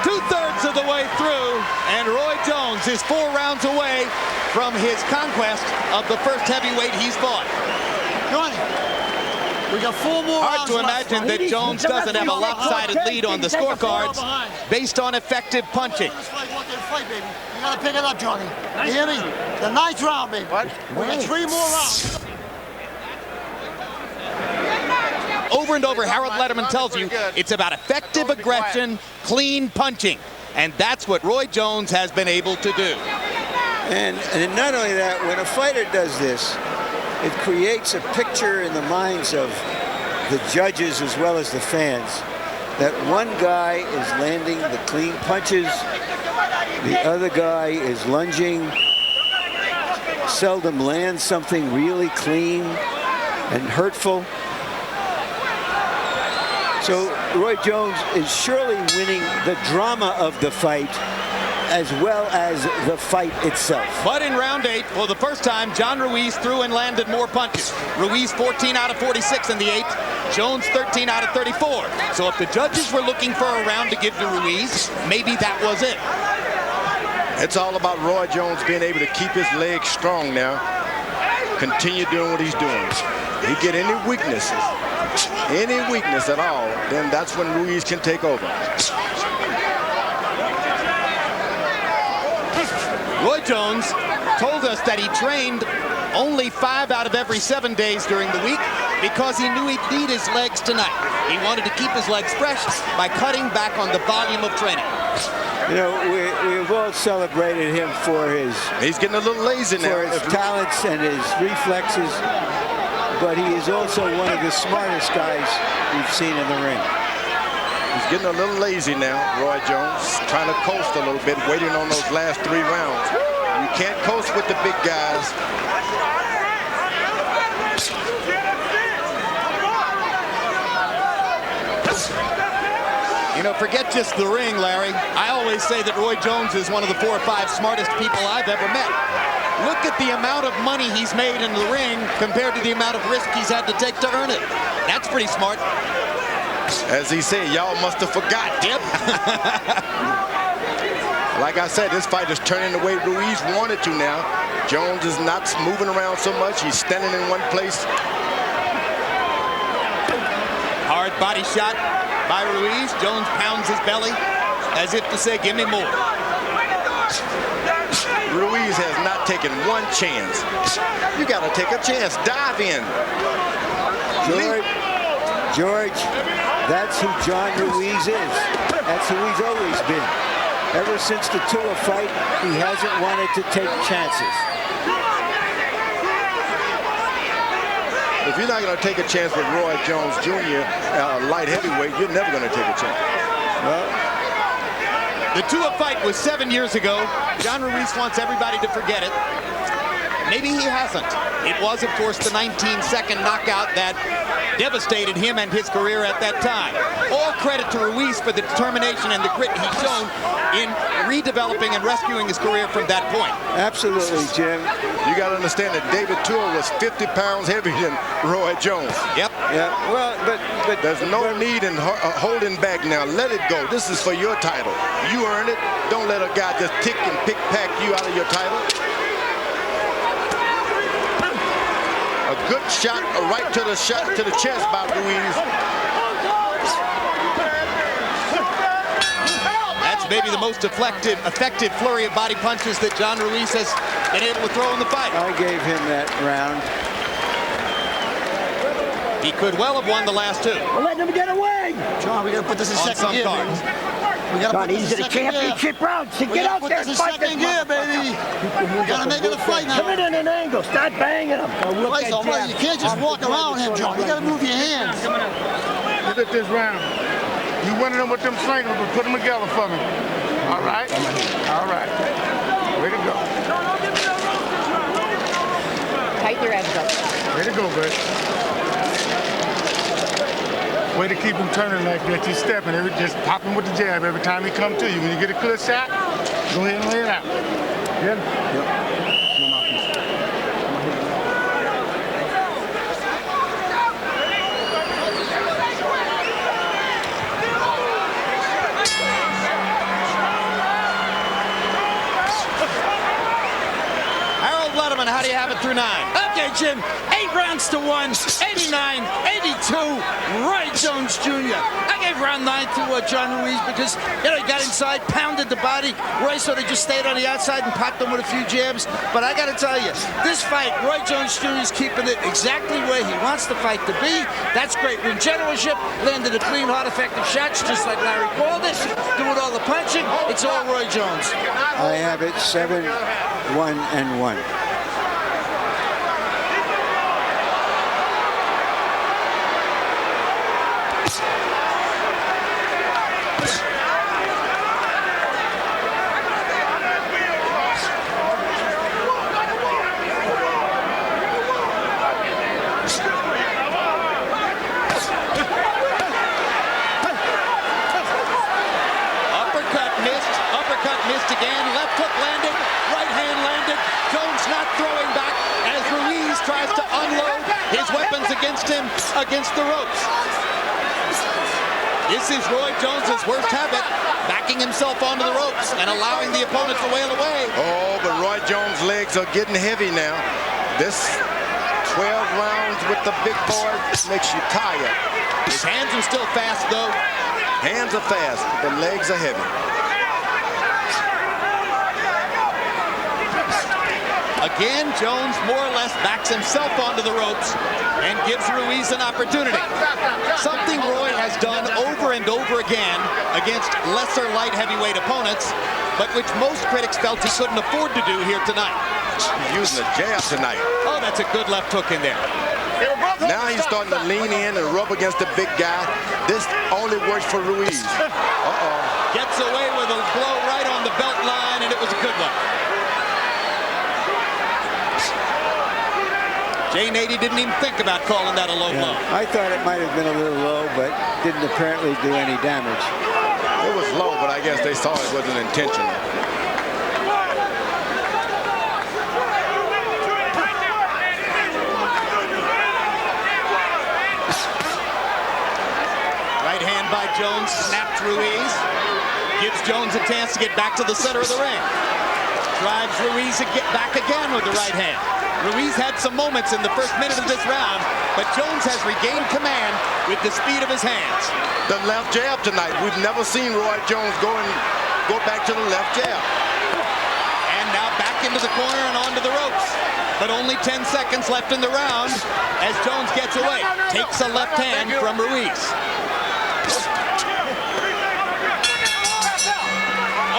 D: Two-thirds of the way through, and Roy Jones is 4 rounds away from his conquest of the first heavyweight he's fought.
F: Johnny, we got 4 more
D: Hard
F: rounds
D: to
F: left.
D: imagine that Jones doesn't have a lopsided lead on the scorecards based on effective punching.
F: Fight, baby. You gotta pick it up, Johnny. You hear me? The 9th round, baby. What? We got 3 more rounds.
D: Over and over, Harold Letterman tells you it's about effective aggression, clean punching. And that's what Roy Jones has been able to do.
C: And not only that, when a fighter does this, it creates a picture in the minds of the judges as well as the fans that one guy is landing the clean punches, the other guy is lunging, seldom lands something really clean and hurtful. So Roy Jones is surely winning the drama of the fight as well as the fight itself.
D: But in round 8, for the first time, John Ruiz threw and landed more punches. Ruiz 14 out of 46 in the 8th, Jones 13 out of 34. So if the judges were looking for a round to give to Ruiz, maybe that was it.
E: It's all about Roy Jones being able to keep his legs strong now. Continue doing what he's doing. He get any weakness at all, then that's when Ruiz can take over.
D: Roy Jones told us that he trained only 5 out of every 7 days during the week because he knew he'd need his legs tonight. He wanted to keep his legs fresh by cutting back on the volume of training.
C: You know, we've all celebrated him for his...
E: He's getting a little lazy now.
C: For his talents and his reflexes, but he is also one of the smartest guys we've seen in the ring.
E: He's getting a little lazy now, Roy Jones, trying to coast a little bit, waiting on those last 3 rounds. You can't coast with the big guys.
D: You know, forget just the ring, Larry. I always say that Roy Jones is one of the 4 or 5 smartest people I've ever met. Look at the amount of money he's made in the ring compared to the amount of risk he's had to take to earn it. That's pretty smart.
E: As he said, y'all must have forgot.
D: Yep.
E: Like I said, this fight is turning the way Ruiz wanted to now. Jones is not moving around so much. He's standing in one place.
D: Hard body shot by Ruiz. Jones pounds his belly as if to say, give me more.
E: Ruiz has not taken one chance. You got to take a chance. Dive in.
C: George, that's who John Ruiz is. That's who he's always been. Ever since the Tua fight, he hasn't wanted to take chances.
E: If you're not going to take a chance with Roy Jones Jr., light heavyweight, you're never going to take a chance.
C: Well,
D: the Tua fight was 7 years ago. John Ruiz wants everybody to forget it. Maybe he hasn't. It was, of course, the 19-second knockout that devastated him and his career at that time. All credit to Ruiz for the determination and the grit he's shown in redeveloping and rescuing his career from that point.
C: Absolutely, Jim.
E: You got to understand that David Tua was 50 pounds heavier than Roy Jones.
D: Yep.
C: Yeah. Well, but
E: there's no need in holding back now. Let it go. This is for your title. You earn it. Don't let a guy just tick and pick-pack you out of your title. A good shot right to the chest by Ruiz.
D: That's maybe the most effective flurry of body punches that John Ruiz has been able to throw in the fight.
C: I gave him that round.
D: He could well have won the last two.
G: Well, let him get away.
F: John, we got to put this in second gear, baby. We got to put this in second gear.
G: Championship round. So get out there and fight
F: second gear, baby. We got to make it a fight now.
G: Come in an angle. Start banging him.
F: You can't just walk around him, John. You got to move your hands.
H: Look at this round. You winning them with them singles, but put them together for me. All right? All right. Way to go.
J: Tighten your abs up.
H: Way to go, baby. Way to keep him turning like that. You're stepping, just popping with the jab every time he come to you. When you get a clear shot, go ahead and lay it out. Yeah? Yep.
D: How do you have it through 9?
I: Okay, Jim. 8 rounds to 1. 89, 82. Roy Jones Jr. I gave round 9 to John Ruiz because, he got inside, pounded the body. Roy sort of just stayed on the outside and popped him with a few jabs. But I got to tell you, this fight, Roy Jones Jr. is keeping it exactly where he wants the fight to be. That's great ring generalship. Landed a clean, hard, effective shots, just like Larry called it. Doing all the punching. It's all Roy Jones.
C: I have it 7-1-1.
D: Again, left hook landed, right hand landed. Jones not throwing back as Ruiz tries to unload his weapons against him against the ropes. This is Roy Jones's worst habit, backing himself onto the ropes and allowing the opponent to wail away.
E: Oh, but Roy Jones' legs are getting heavy now. This 12 rounds with the big boy makes you tired.
D: His hands are still fast, though.
E: Hands are fast, but the legs are heavy.
D: Again, Jones more or less backs himself onto the ropes and gives Ruiz an opportunity. Something Roy has done over and over again against lesser light heavyweight opponents, but which most critics felt he couldn't afford to do here tonight.
E: He's using a jab tonight.
D: Oh, that's a good left hook in there.
E: Now he's starting to lean in and rub against the big guy. This only works for Ruiz. Uh-oh.
D: Gets away with a blow right on the belt line, and it was a good one. Jay Nady didn't even think about calling that a low blow.
C: I thought it might have been a little low, but didn't apparently do any damage.
E: It was low, but I guess they saw it wasn't intentional.
D: Right hand by Jones, snapped Ruiz. Gives Jones a chance to get back to the center of the ring. Drives Ruiz to get back again with the right hand. Ruiz had some moments in the first minute of this round, but Jones has regained command with the speed of his hands.
E: The left jab tonight. We've never seen Roy Jones go back to the left jab.
D: And now back into the corner and onto the ropes. But only 10 seconds left in the round as Jones gets away. Takes a left hand from Ruiz.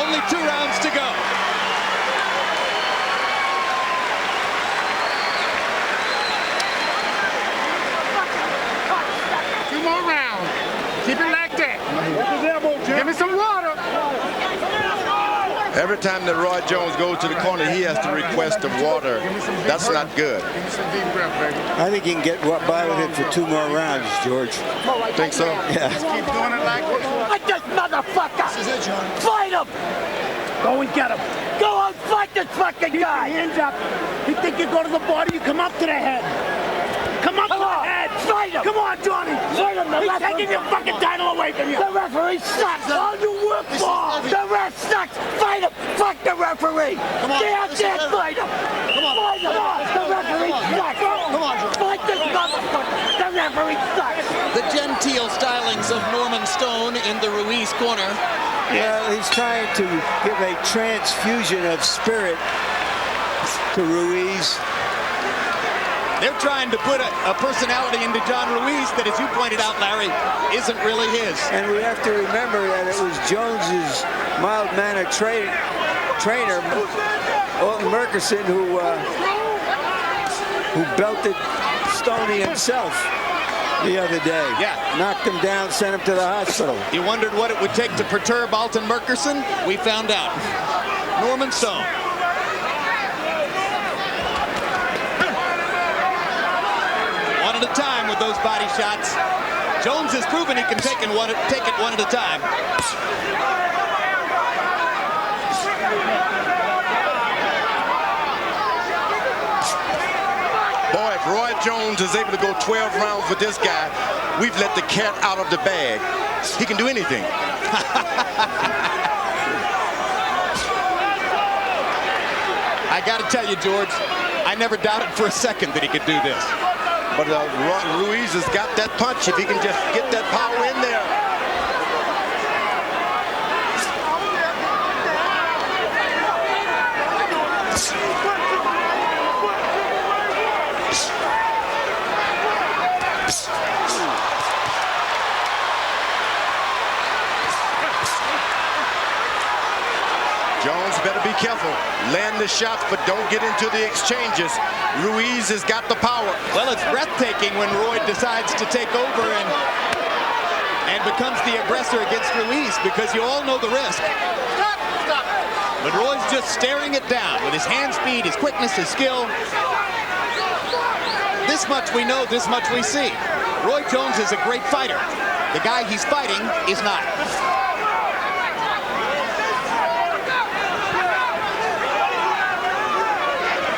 D: Only 2 rounds to go.
H: Keep it like that. Give me some water.
E: Every time that Roy Jones goes to the corner, he has to request the water. That's not good.
C: I think he can get by with it for 2 more rounds, George.
E: Think so?
C: Yeah.
H: Keep doing it like this.
G: Fight this motherfucker! Fight him! Go and get him. Go and fight this fucking guy! Hands up. You think you go to the body, you come up to the head. Come up to the head! Fight him! Come on, Johnny! Fight him! He's taking your fucking title away from you! The referee sucks! All you work for! The ref sucks! Fight him! Fuck the referee! Come on! Get out there! Fight him! Come on! Fight him! The referee sucks! Come on, Johnny! Fight this motherfucker! The referee sucks!
D: The genteel stylings of Norman Stone in the Ruiz corner.
C: Yeah, he's trying to give a transfusion of spirit to Ruiz.
D: They're trying to put a personality into John Ruiz that, as you pointed out, Larry, isn't really his.
C: And we have to remember that it was Jones's mild-mannered trainer, Alton Murchison, who belted Stoney himself the other day.
D: Yeah.
C: Knocked him down, sent him to the hospital.
D: You wondered what it would take to perturb Alton Murchison? We found out. Norman Stone. One at a time with those body shots. Jones has proven he can take it one at a time.
E: Boy, if Roy Jones is able to go 12 rounds with this guy, we've let the cat out of the bag. He can do anything.
D: I got to tell you, George, I never doubted for a second that he could do this.
E: But Ruiz has got that punch if he can just get that power in there. Jones better be careful. Land the shots, but don't get into the exchanges. Ruiz has got the power.
D: Well, it's breathtaking when Roy decides to take over and becomes the aggressor against Ruiz, because you all know the risk. But Roy's just staring it down with his hand speed, his quickness, his skill. This much we know, this much we see. Roy Jones is a great fighter. The guy he's fighting is not.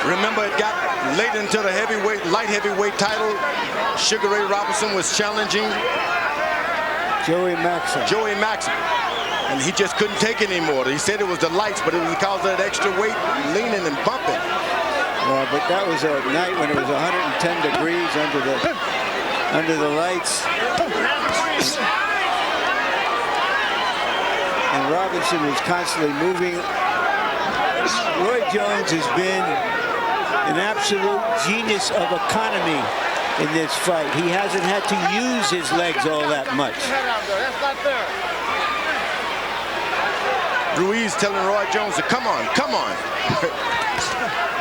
E: Remember, it got late into the light heavyweight title. Sugar Ray Robinson was challenging
C: Joey Maxim.
E: And he just couldn't take it anymore. He said it was the lights, but it was because of that extra weight leaning and bumping.
C: Yeah, but that was a night when it was 110 degrees under the lights. And Robinson was constantly moving. Roy Jones has been an absolute genius of economy in this fight. He hasn't had to use his legs all that much.
E: Ruiz telling Roy Jones to come on, come on.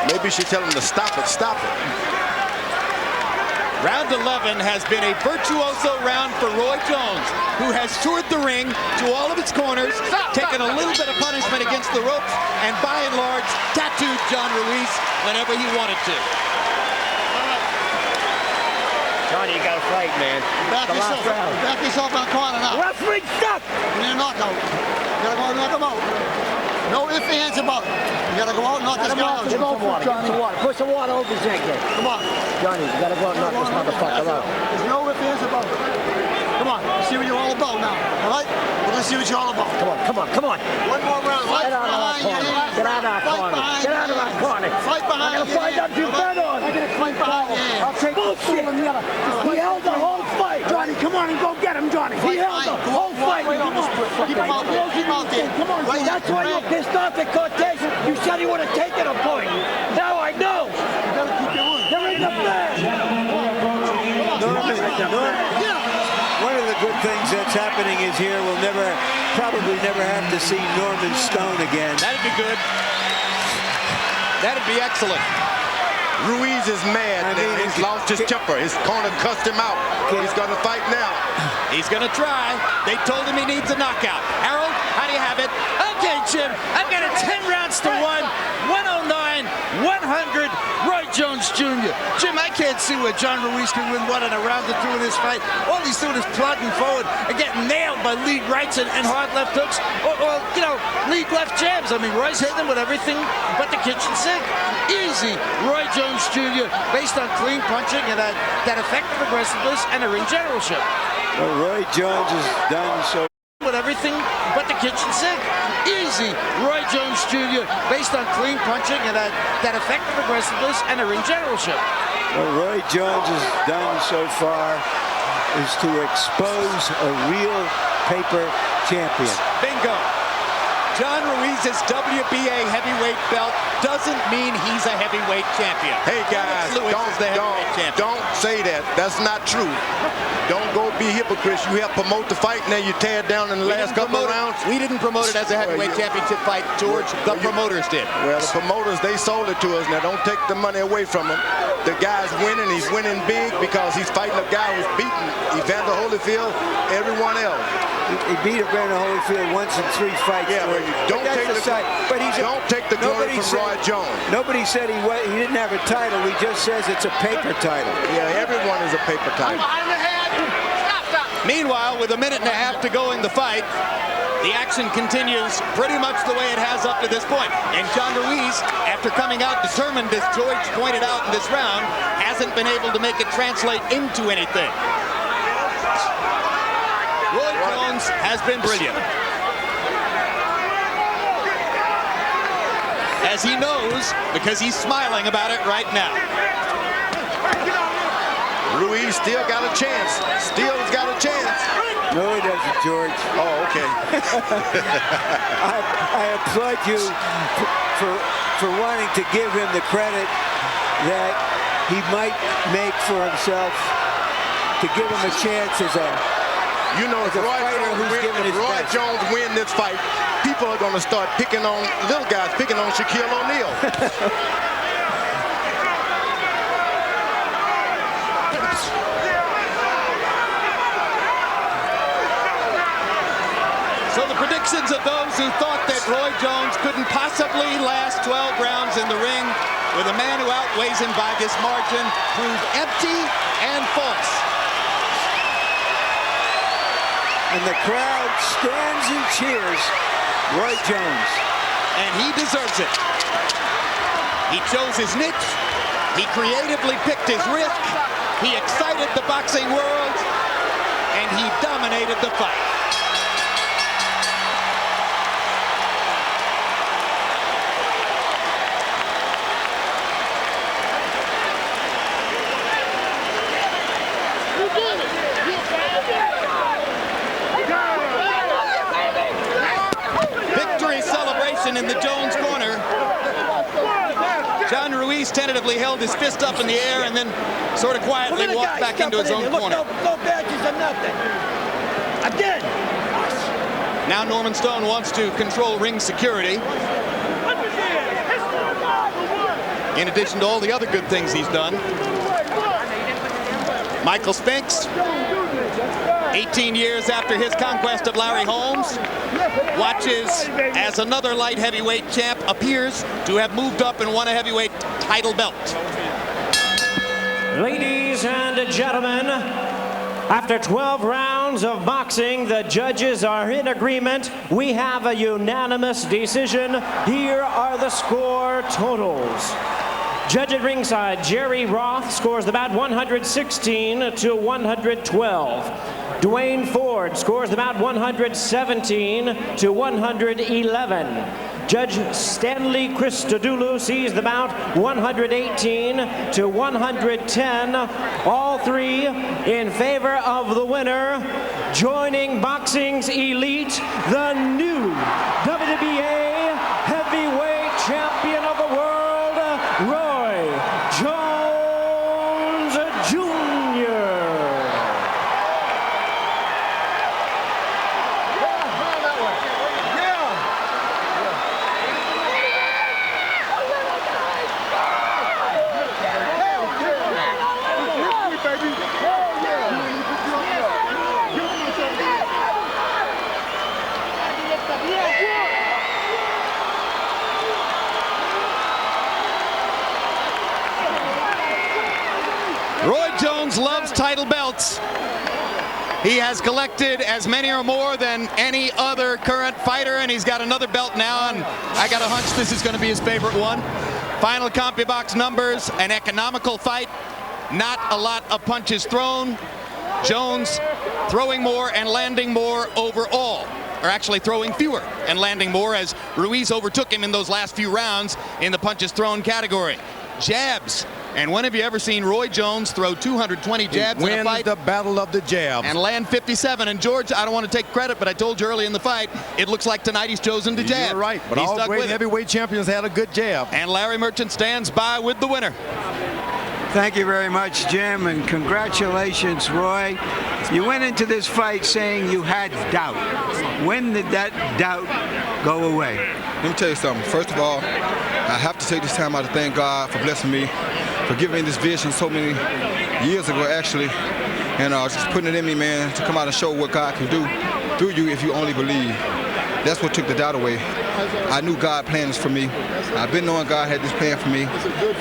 E: Maybe she tell him to stop it, stop it.
D: Round 11 has been a virtuoso round for Roy Jones, who has toured the ring to all of its corners, taken a little bit of punishment against the ropes, and by and large, tattooed John Ruiz whenever he wanted to.
A: Johnny, you got to fight, man.
F: Back yourself in the corner now.
G: Referee, stop!
F: You need a knockout. You gotta go and knock him out. No ifs, ands about it. You gotta go out and knock this guy out.
G: Give him some water. Give him some water. Put some water over his neck there.
F: Come on.
G: Johnny, you gotta go out and knock this motherfucker out.
F: There's no ifs, ands about it. Come on. Let's see what you're all about now. All right? We're gonna see what you're all about.
G: Come on.
F: One more round.
G: Get out of our corner. Get out of our corner. Get out of our corner.
F: Fight behind
G: I'm gonna fight up you bet on. I'm gonna fight behind you. I'll take bullshit. He held the whole fight. Johnny, come on and go get him, Johnny. He held the whole fight.
F: Keep him out there. Keep him out there.
G: Come on, that's why you're pissed off at Cortez. You said he would have taken a point. Now I know.
F: You gotta keep your wood.
G: They're in the bag.
C: One of the good things that's happening is here we'll probably never have to see Norman Stone again.
D: That'd be good. That'd be excellent.
E: Ruiz is mad. He's lost his temper. His corner cussed him out. He's going to fight now.
D: He's going to try. They told him he needs a knockout. Harold, how do you have it?
I: Okay, Jim, I've got it 10 rounds to 1, 109, 100, Roy Jones Jr. Jim, I can't see where John Ruiz can win one in a round or two in this fight. All he's doing is plodding forward and getting nailed by lead rights and hard left hooks, or lead left jabs. I mean, Roy's hitting him with everything but the kitchen sink. Easy, Roy Jones Jr., based on clean punching and that effective aggressiveness and a ring generalship.
C: Well, Roy Jones has done so
I: with everything but the kitchen sink. Easy, Roy Jones Jr., based on clean punching and that effective aggressiveness and a ring generalship.
C: What Roy Jones has done so far is to expose a real paper champion.
D: Bingo. John Ruiz's WBA heavyweight belt doesn't mean he's a heavyweight champion.
E: Hey guys, don't say that. That's not true. Don't go be hypocrites. You help promote the fight, and then you tear it down in the last couple of rounds.
D: We didn't promote it as a heavyweight championship fight, George. The promoters did.
E: Well, the promoters, they sold it to us. Now, don't take the money away from him. The guy's winning. He's winning big because he's fighting a guy who's beaten Evander Holyfield, everyone else.
C: He beat Evander Holyfield once in 3 fights.
E: Yeah, but don't take the glory from Roy Jones.
C: Nobody said he didn't have a title. He just says it's a paper title.
E: Yeah, everyone is a paper title.
D: Meanwhile, with a minute and a half to go in the fight, the action continues pretty much the way it has up to this point. And John Ruiz, after coming out determined, as George pointed out in this round, hasn't been able to make it translate into anything. Roy Jones has been brilliant. As he knows, because he's smiling about it right now.
E: Ruiz still got a chance. Still has got a chance.
C: No, he doesn't, George.
E: Oh, okay.
C: I applaud you for wanting to give him the credit that he might make for himself, to give him a chance as a
E: Roy Jones win this fight, people are going to start picking on little guys, picking on Shaquille O'Neal.
D: So the predictions of those who thought that Roy Jones couldn't possibly last 12 rounds in the ring with a man who outweighs him by this margin prove empty and false.
C: And the crowd stands and cheers Roy Jones.
D: And he deserves it. He chose his niche. He creatively picked his risk. He excited the boxing world. And he dominated the fight. In the Jones corner. John Ruiz tentatively held his fist up in the air and then sort of quietly walked back into his own corner.
G: No badges or nothing. Again.
D: Now Norman Stone wants to control ring security. In addition to all the other good things he's done. Michael Spinks, 18 years after his conquest of Larry Holmes, watches as another light heavyweight champ appears to have moved up and won a heavyweight title belt.
A: Ladies and gentlemen, after 12 rounds of boxing, the judges are in agreement. We have a unanimous decision. Here are the score totals. Judge at ringside, Jerry Roth, scores the bout 116 to 112. Dwayne Ford scores the bout 117 to 111. Judge Stanley Christodoulou sees the bout 118 to 110. All three in favor of the winner. Joining boxing's elite, the new WBA heavyweight champion of the world, Roy Jones Jr.
D: Roy Jones loves title belts. He has collected as many or more than any other current fighter, and he's got another belt now, and I got a hunch this is going to be his favorite one. Final CompuBox numbers, an economical fight, not a lot of punches thrown. Jones throwing more and landing more overall, or actually throwing fewer and landing more, as Ruiz overtook him in those last few rounds in the punches thrown category. Jabs And when have you ever seen Roy Jones throw 220 jabs in a
E: Wins
D: fight
E: the battle of the jabs.
D: and land 57? And George, I don't want to take credit, but I told you early in the fight, it looks like tonight he's chosen to jab.
E: You're right, but
D: He's
E: all
D: stuck
E: great
D: with it.
E: heavyweight champions had a good jab.
D: And Larry Merchant stands by with the winner.
C: Thank you very much, Jim, and congratulations, Roy. You went into this fight saying you had doubt. When did that doubt go away?
K: Let me tell you something. First of all, I have to take this time out to thank God for blessing me, for giving me this vision so many years ago, actually, and just putting it in me, man, to come out and show what God can do through you if you only believe. That's what took the doubt away. I knew God planned this for me. I've been knowing God had this plan for me.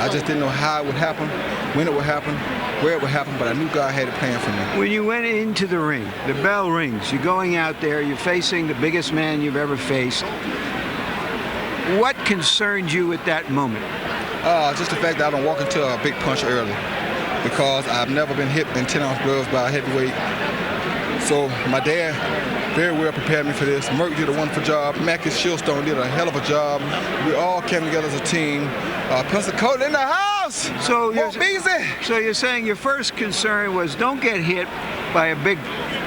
K: I just didn't know how it would happen, when it would happen, where it would happen, but I knew God had a plan for me.
C: When you went into the ring, the bell rings, you're going out there, you're facing the biggest man you've ever faced. What concerned you at that moment?
K: Just the fact that I don't walk into a big punch early, because I've never been hit in 10-ounce gloves by a heavyweight. So my dad very well prepared me for this. Merck did a wonderful job. Mackie Shieldstone did a hell of a job. We all came together as a team. Pensacola in the house.
C: So you're saying your first concern was don't get hit by a big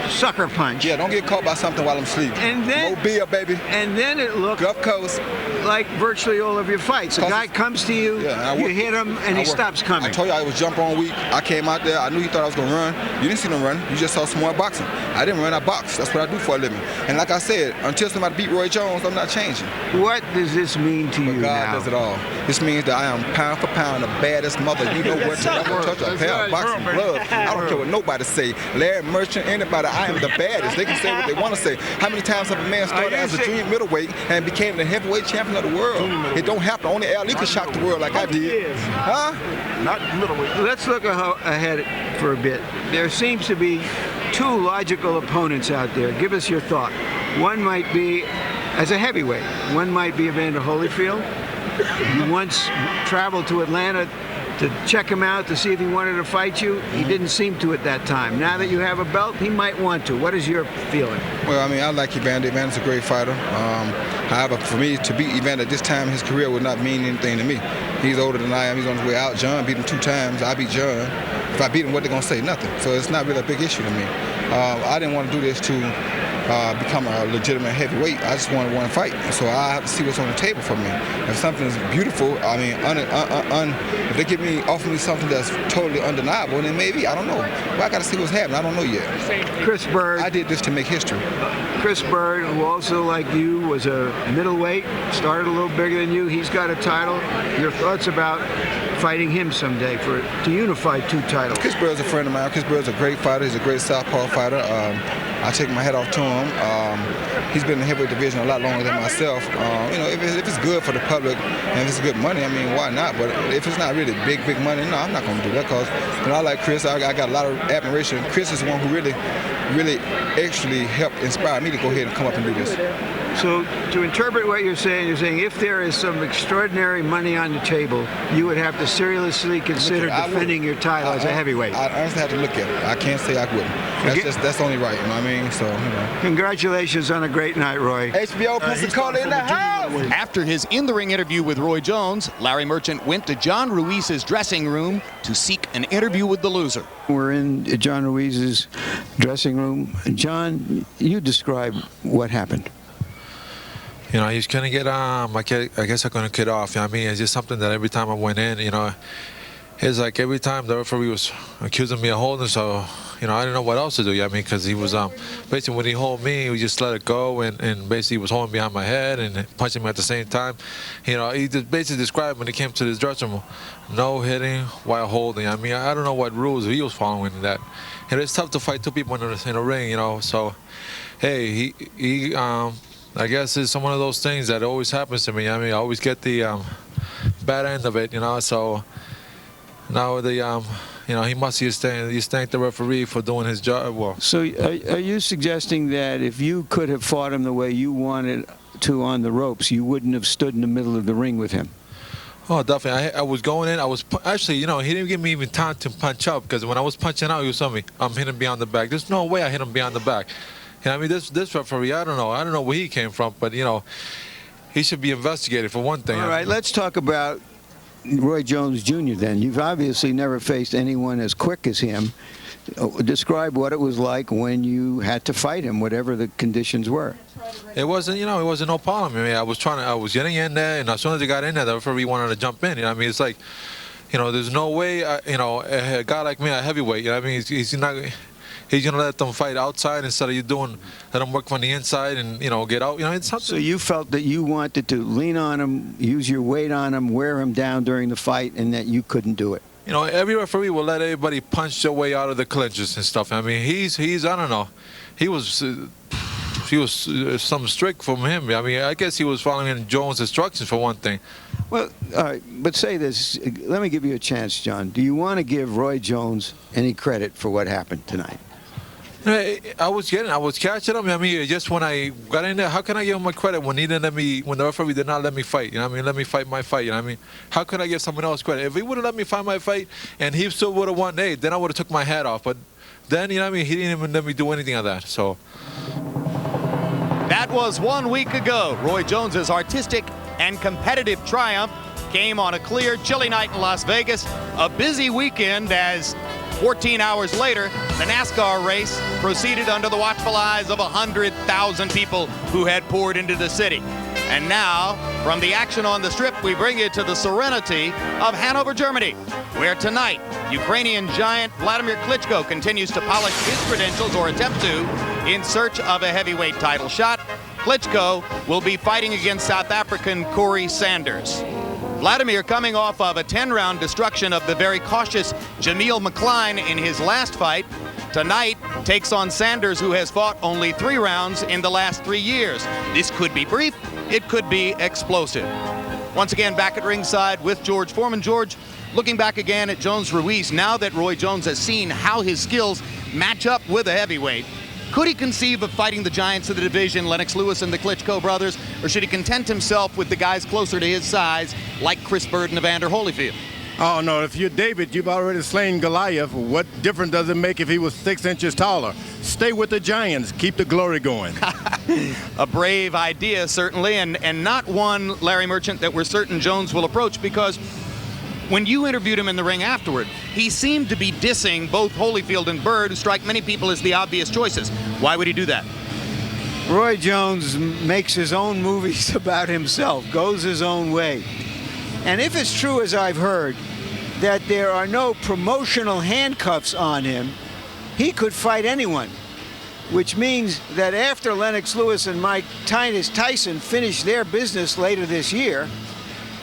C: sucker punch.
K: Yeah, don't get caught by something while I'm asleep.
C: And then
K: Mobile, baby.
C: And then it looked
K: Gulf Coast
C: like virtually all of your fights. A guy comes to you, you hit him, and he stops coming.
K: I told you I was jump on weak. I came out there. I knew you thought I was going to run. You didn't see no run. You just saw some more boxing. I didn't run. I box. That's what I do for a living. And like I said, until somebody beat Roy Jones, I'm not changing.
C: What does this mean to you
K: God
C: now?
K: does it all. This means that I am pound for pound the baddest mother you know what to ever touch a pair of boxing gloves. I don't care what nobody say. Larry Merchant, anybody, I am the baddest. They can say what they want to say. How many times have a man started as a junior middleweight and became the heavyweight champion of the world? It don't happen. Only Ali could shock the world like I did. Huh?
E: Not middleweight.
C: Let's look ahead for a bit. There seems to be two logical opponents out there. Give us your thought. One might be, as a heavyweight, one might be Evander Holyfield. You once traveled to Atlanta to check him out to see if he wanted to fight you. He didn't seem to at that time. Now that you have a belt, he might want to. What is your feeling?
K: Well, I mean, I like Evander. Evander's a great fighter. However, for me to beat Evander at this time in his career would not mean anything to me. He's older than I am. He's on his way out. John beat him 2 times. I beat John. If I beat him, what they gonna say? Nothing. So it's not really a big issue to me. I didn't want to do this to become a legitimate heavyweight. I just wanted one fight. So I have to see what's on the table for me. If something's beautiful, I mean, if they offer me something that's totally undeniable, then maybe, I don't know. Well, I got to see what's happening. I don't know yet.
C: Chris Bird.
K: I did this to make history.
C: Chris Bird, who also, like you, was a middleweight, started a little bigger than you. He's got a title. Your thoughts about fighting him someday to unify 2 titles?
K: Chris Bird's a friend of mine. Chris Bird's a great fighter. He's a great southpaw fighter. I take my hat off to him. He's been in the heavyweight division a lot longer than myself. You know, if it's good for the public and if it's good money, I mean, why not? But if it's not really big money, no, I'm not going to do that because, you know, I like Chris. I got a lot of admiration. Chris is the one who really actually helped inspire me to go ahead and come up and do this.
C: So to interpret what you're saying if there is some extraordinary money on the table, you would have to seriously consider defending your title as a heavyweight.
K: I honestly have to look at it. I can't say I wouldn't. That's only right, you know what I mean? So, you know.
C: Congratulations on a great night, Roy.
K: HBO Pensacola in the house!
D: After his in-the-ring interview with Roy Jones, Larry Merchant went to John Ruiz's dressing room to seek an interview with the loser.
C: We're in John Ruiz's dressing room. John, you describe what happened.
L: You know, he's gonna get I guess I'm gonna get off. You know what I mean? It's just something that every time I went in, you know, it's like every time the referee was accusing me of holding, so, you know, I didn't know what else to do. You know what I mean? Because he was basically when he hold me, he just let it go, and basically he was holding behind my head and punching me at the same time. You know, he just basically described when he came to this dressing room, no hitting while holding. I mean, I don't know what rules he was following in that. And it's tough to fight 2 people in a ring, you know. So, hey, he I guess it's one of those things that always happens to me. I mean, I always get the bad end of it, you know. So now you know, he must thank the referee for doing his job well.
C: So are you suggesting that if you could have fought him the way you wanted to on the ropes, you wouldn't have stood in the middle of the ring with him?
L: Oh, definitely. I was going in. I was actually, you know, he didn't give me even time to punch up because when I was punching out, he was telling me I'm hitting beyond the back. There's no way I hit him beyond the back. You know, I mean, this referee, I don't know where he came from, but, you know, he should be investigated for one thing.
C: All right, let's talk about Roy Jones Jr. then? You've obviously never faced anyone as quick as him. Describe what it was like when you had to fight him, whatever the conditions were.
L: It wasn't, it wasn't no problem. I mean, I was getting in there, and as soon as I got in there, the referee wanted to jump in. I mean, it's like, there's no way, a guy like me, a heavyweight, I mean, he's gonna let them fight outside instead of let them work from the inside and get out. It's something.
C: So you felt that you wanted to lean on him, use your weight on him, wear him down during the fight, and that you couldn't do it.
L: Every referee will let everybody punch their way out of the clinches and stuff. I mean, he's I don't know, he was some strict from him. I mean, I guess he was following Jones' instructions for one thing.
C: Well, all right, but say this. Let me give you a chance, John. Do you want to give Roy Jones any credit for what happened tonight?
L: I was catching him. I mean, just when I got in there, how can I give him my credit when when the referee did not let me fight? Let me fight my fight. How could I give someone else credit? If he would have let me fight my fight and he still would have won, then I would have took my hat off. But then, he didn't even let me do anything of that. So
D: that was 1 week ago. Roy Jones's artistic and competitive triumph came on a clear, chilly night in Las Vegas. A busy weekend as 14 hours later, the NASCAR race proceeded under the watchful eyes of 100,000 people who had poured into the city. And now, from the action on the Strip, we bring you to the serenity of Hanover, Germany, where tonight, Ukrainian giant Vladimir Klitschko continues to polish his credentials, or attempt to, in search of a heavyweight title shot. Klitschko will be fighting against South African Corey Sanders. Vladimir, coming off of a 10-round destruction of the very cautious Jameel McCline in his last fight, tonight takes on Sanders, who has fought only 3 rounds in the last 3 years. This could be brief, it could be explosive. Once again, back at ringside with George Foreman. George, looking back again at Jones Ruiz, now that Roy Jones has seen how his skills match up with a heavyweight, could he conceive of fighting the giants of the division, Lennox Lewis and the Klitschko brothers, or should he content himself with the guys closer to his size, like Chris Bird and Evander Holyfield?
E: Oh, no, if you're David, you've already slain Goliath. What difference does it make if he was 6 inches taller? Stay with the giants. Keep the glory going.
D: A brave idea, certainly, and not one, Larry Merchant, that we're certain Jones will approach, because when you interviewed him in the ring afterward, he seemed to be dissing both Holyfield and Bird, who strike many people as the obvious choices. Why would he do that?
C: Roy Jones makes his own movies about himself, goes his own way. And if it's true, as I've heard, that there are no promotional handcuffs on him, he could fight anyone, which means that after Lennox Lewis and Mike Tyson finish their business later this year,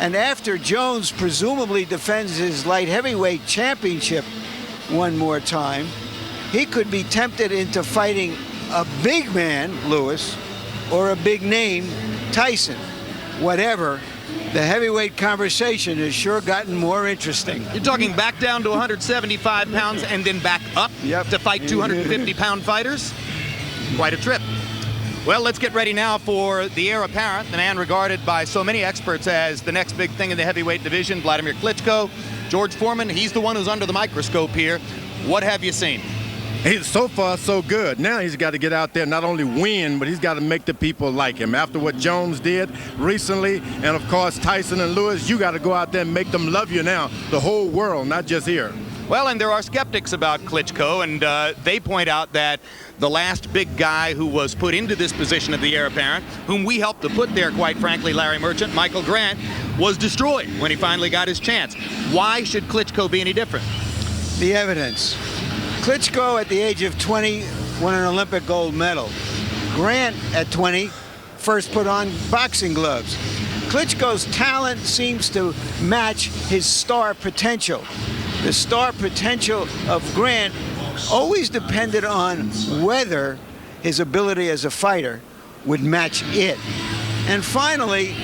C: and after Jones presumably defends his light heavyweight championship one more time, he could be tempted into fighting a big man, Lewis, or a big name, Tyson. Whatever, the heavyweight conversation has sure gotten more interesting.
D: You're talking back down to 175 pounds and then back up to fight 250-pound fighters? Quite a trip. Well, let's get ready now for the heir apparent, the man regarded by so many experts as the next big thing in the heavyweight division, Vladimir Klitschko. George Foreman, he's the one who's under the microscope here. What have you seen?
E: He's so far so good. Now he's got to get out there, not only win, but he's got to make the people like him. After what Jones did recently, and of course Tyson and Lewis, you got to go out there and make them love you now, the whole world, not just here.
D: Well, and there are skeptics about Klitschko, and they point out that the last big guy who was put into this position of the heir apparent, whom we helped to put there, quite frankly, Larry Merchant, Michael Grant, was destroyed when he finally got his chance. Why should Klitschko be any different?
C: The evidence. Klitschko at the age of 20 won an Olympic gold medal. Grant at 20 first put on boxing gloves. Klitschko's talent seems to match his star potential. The star potential of Grant always depended on whether his ability as a fighter would match it. And finally,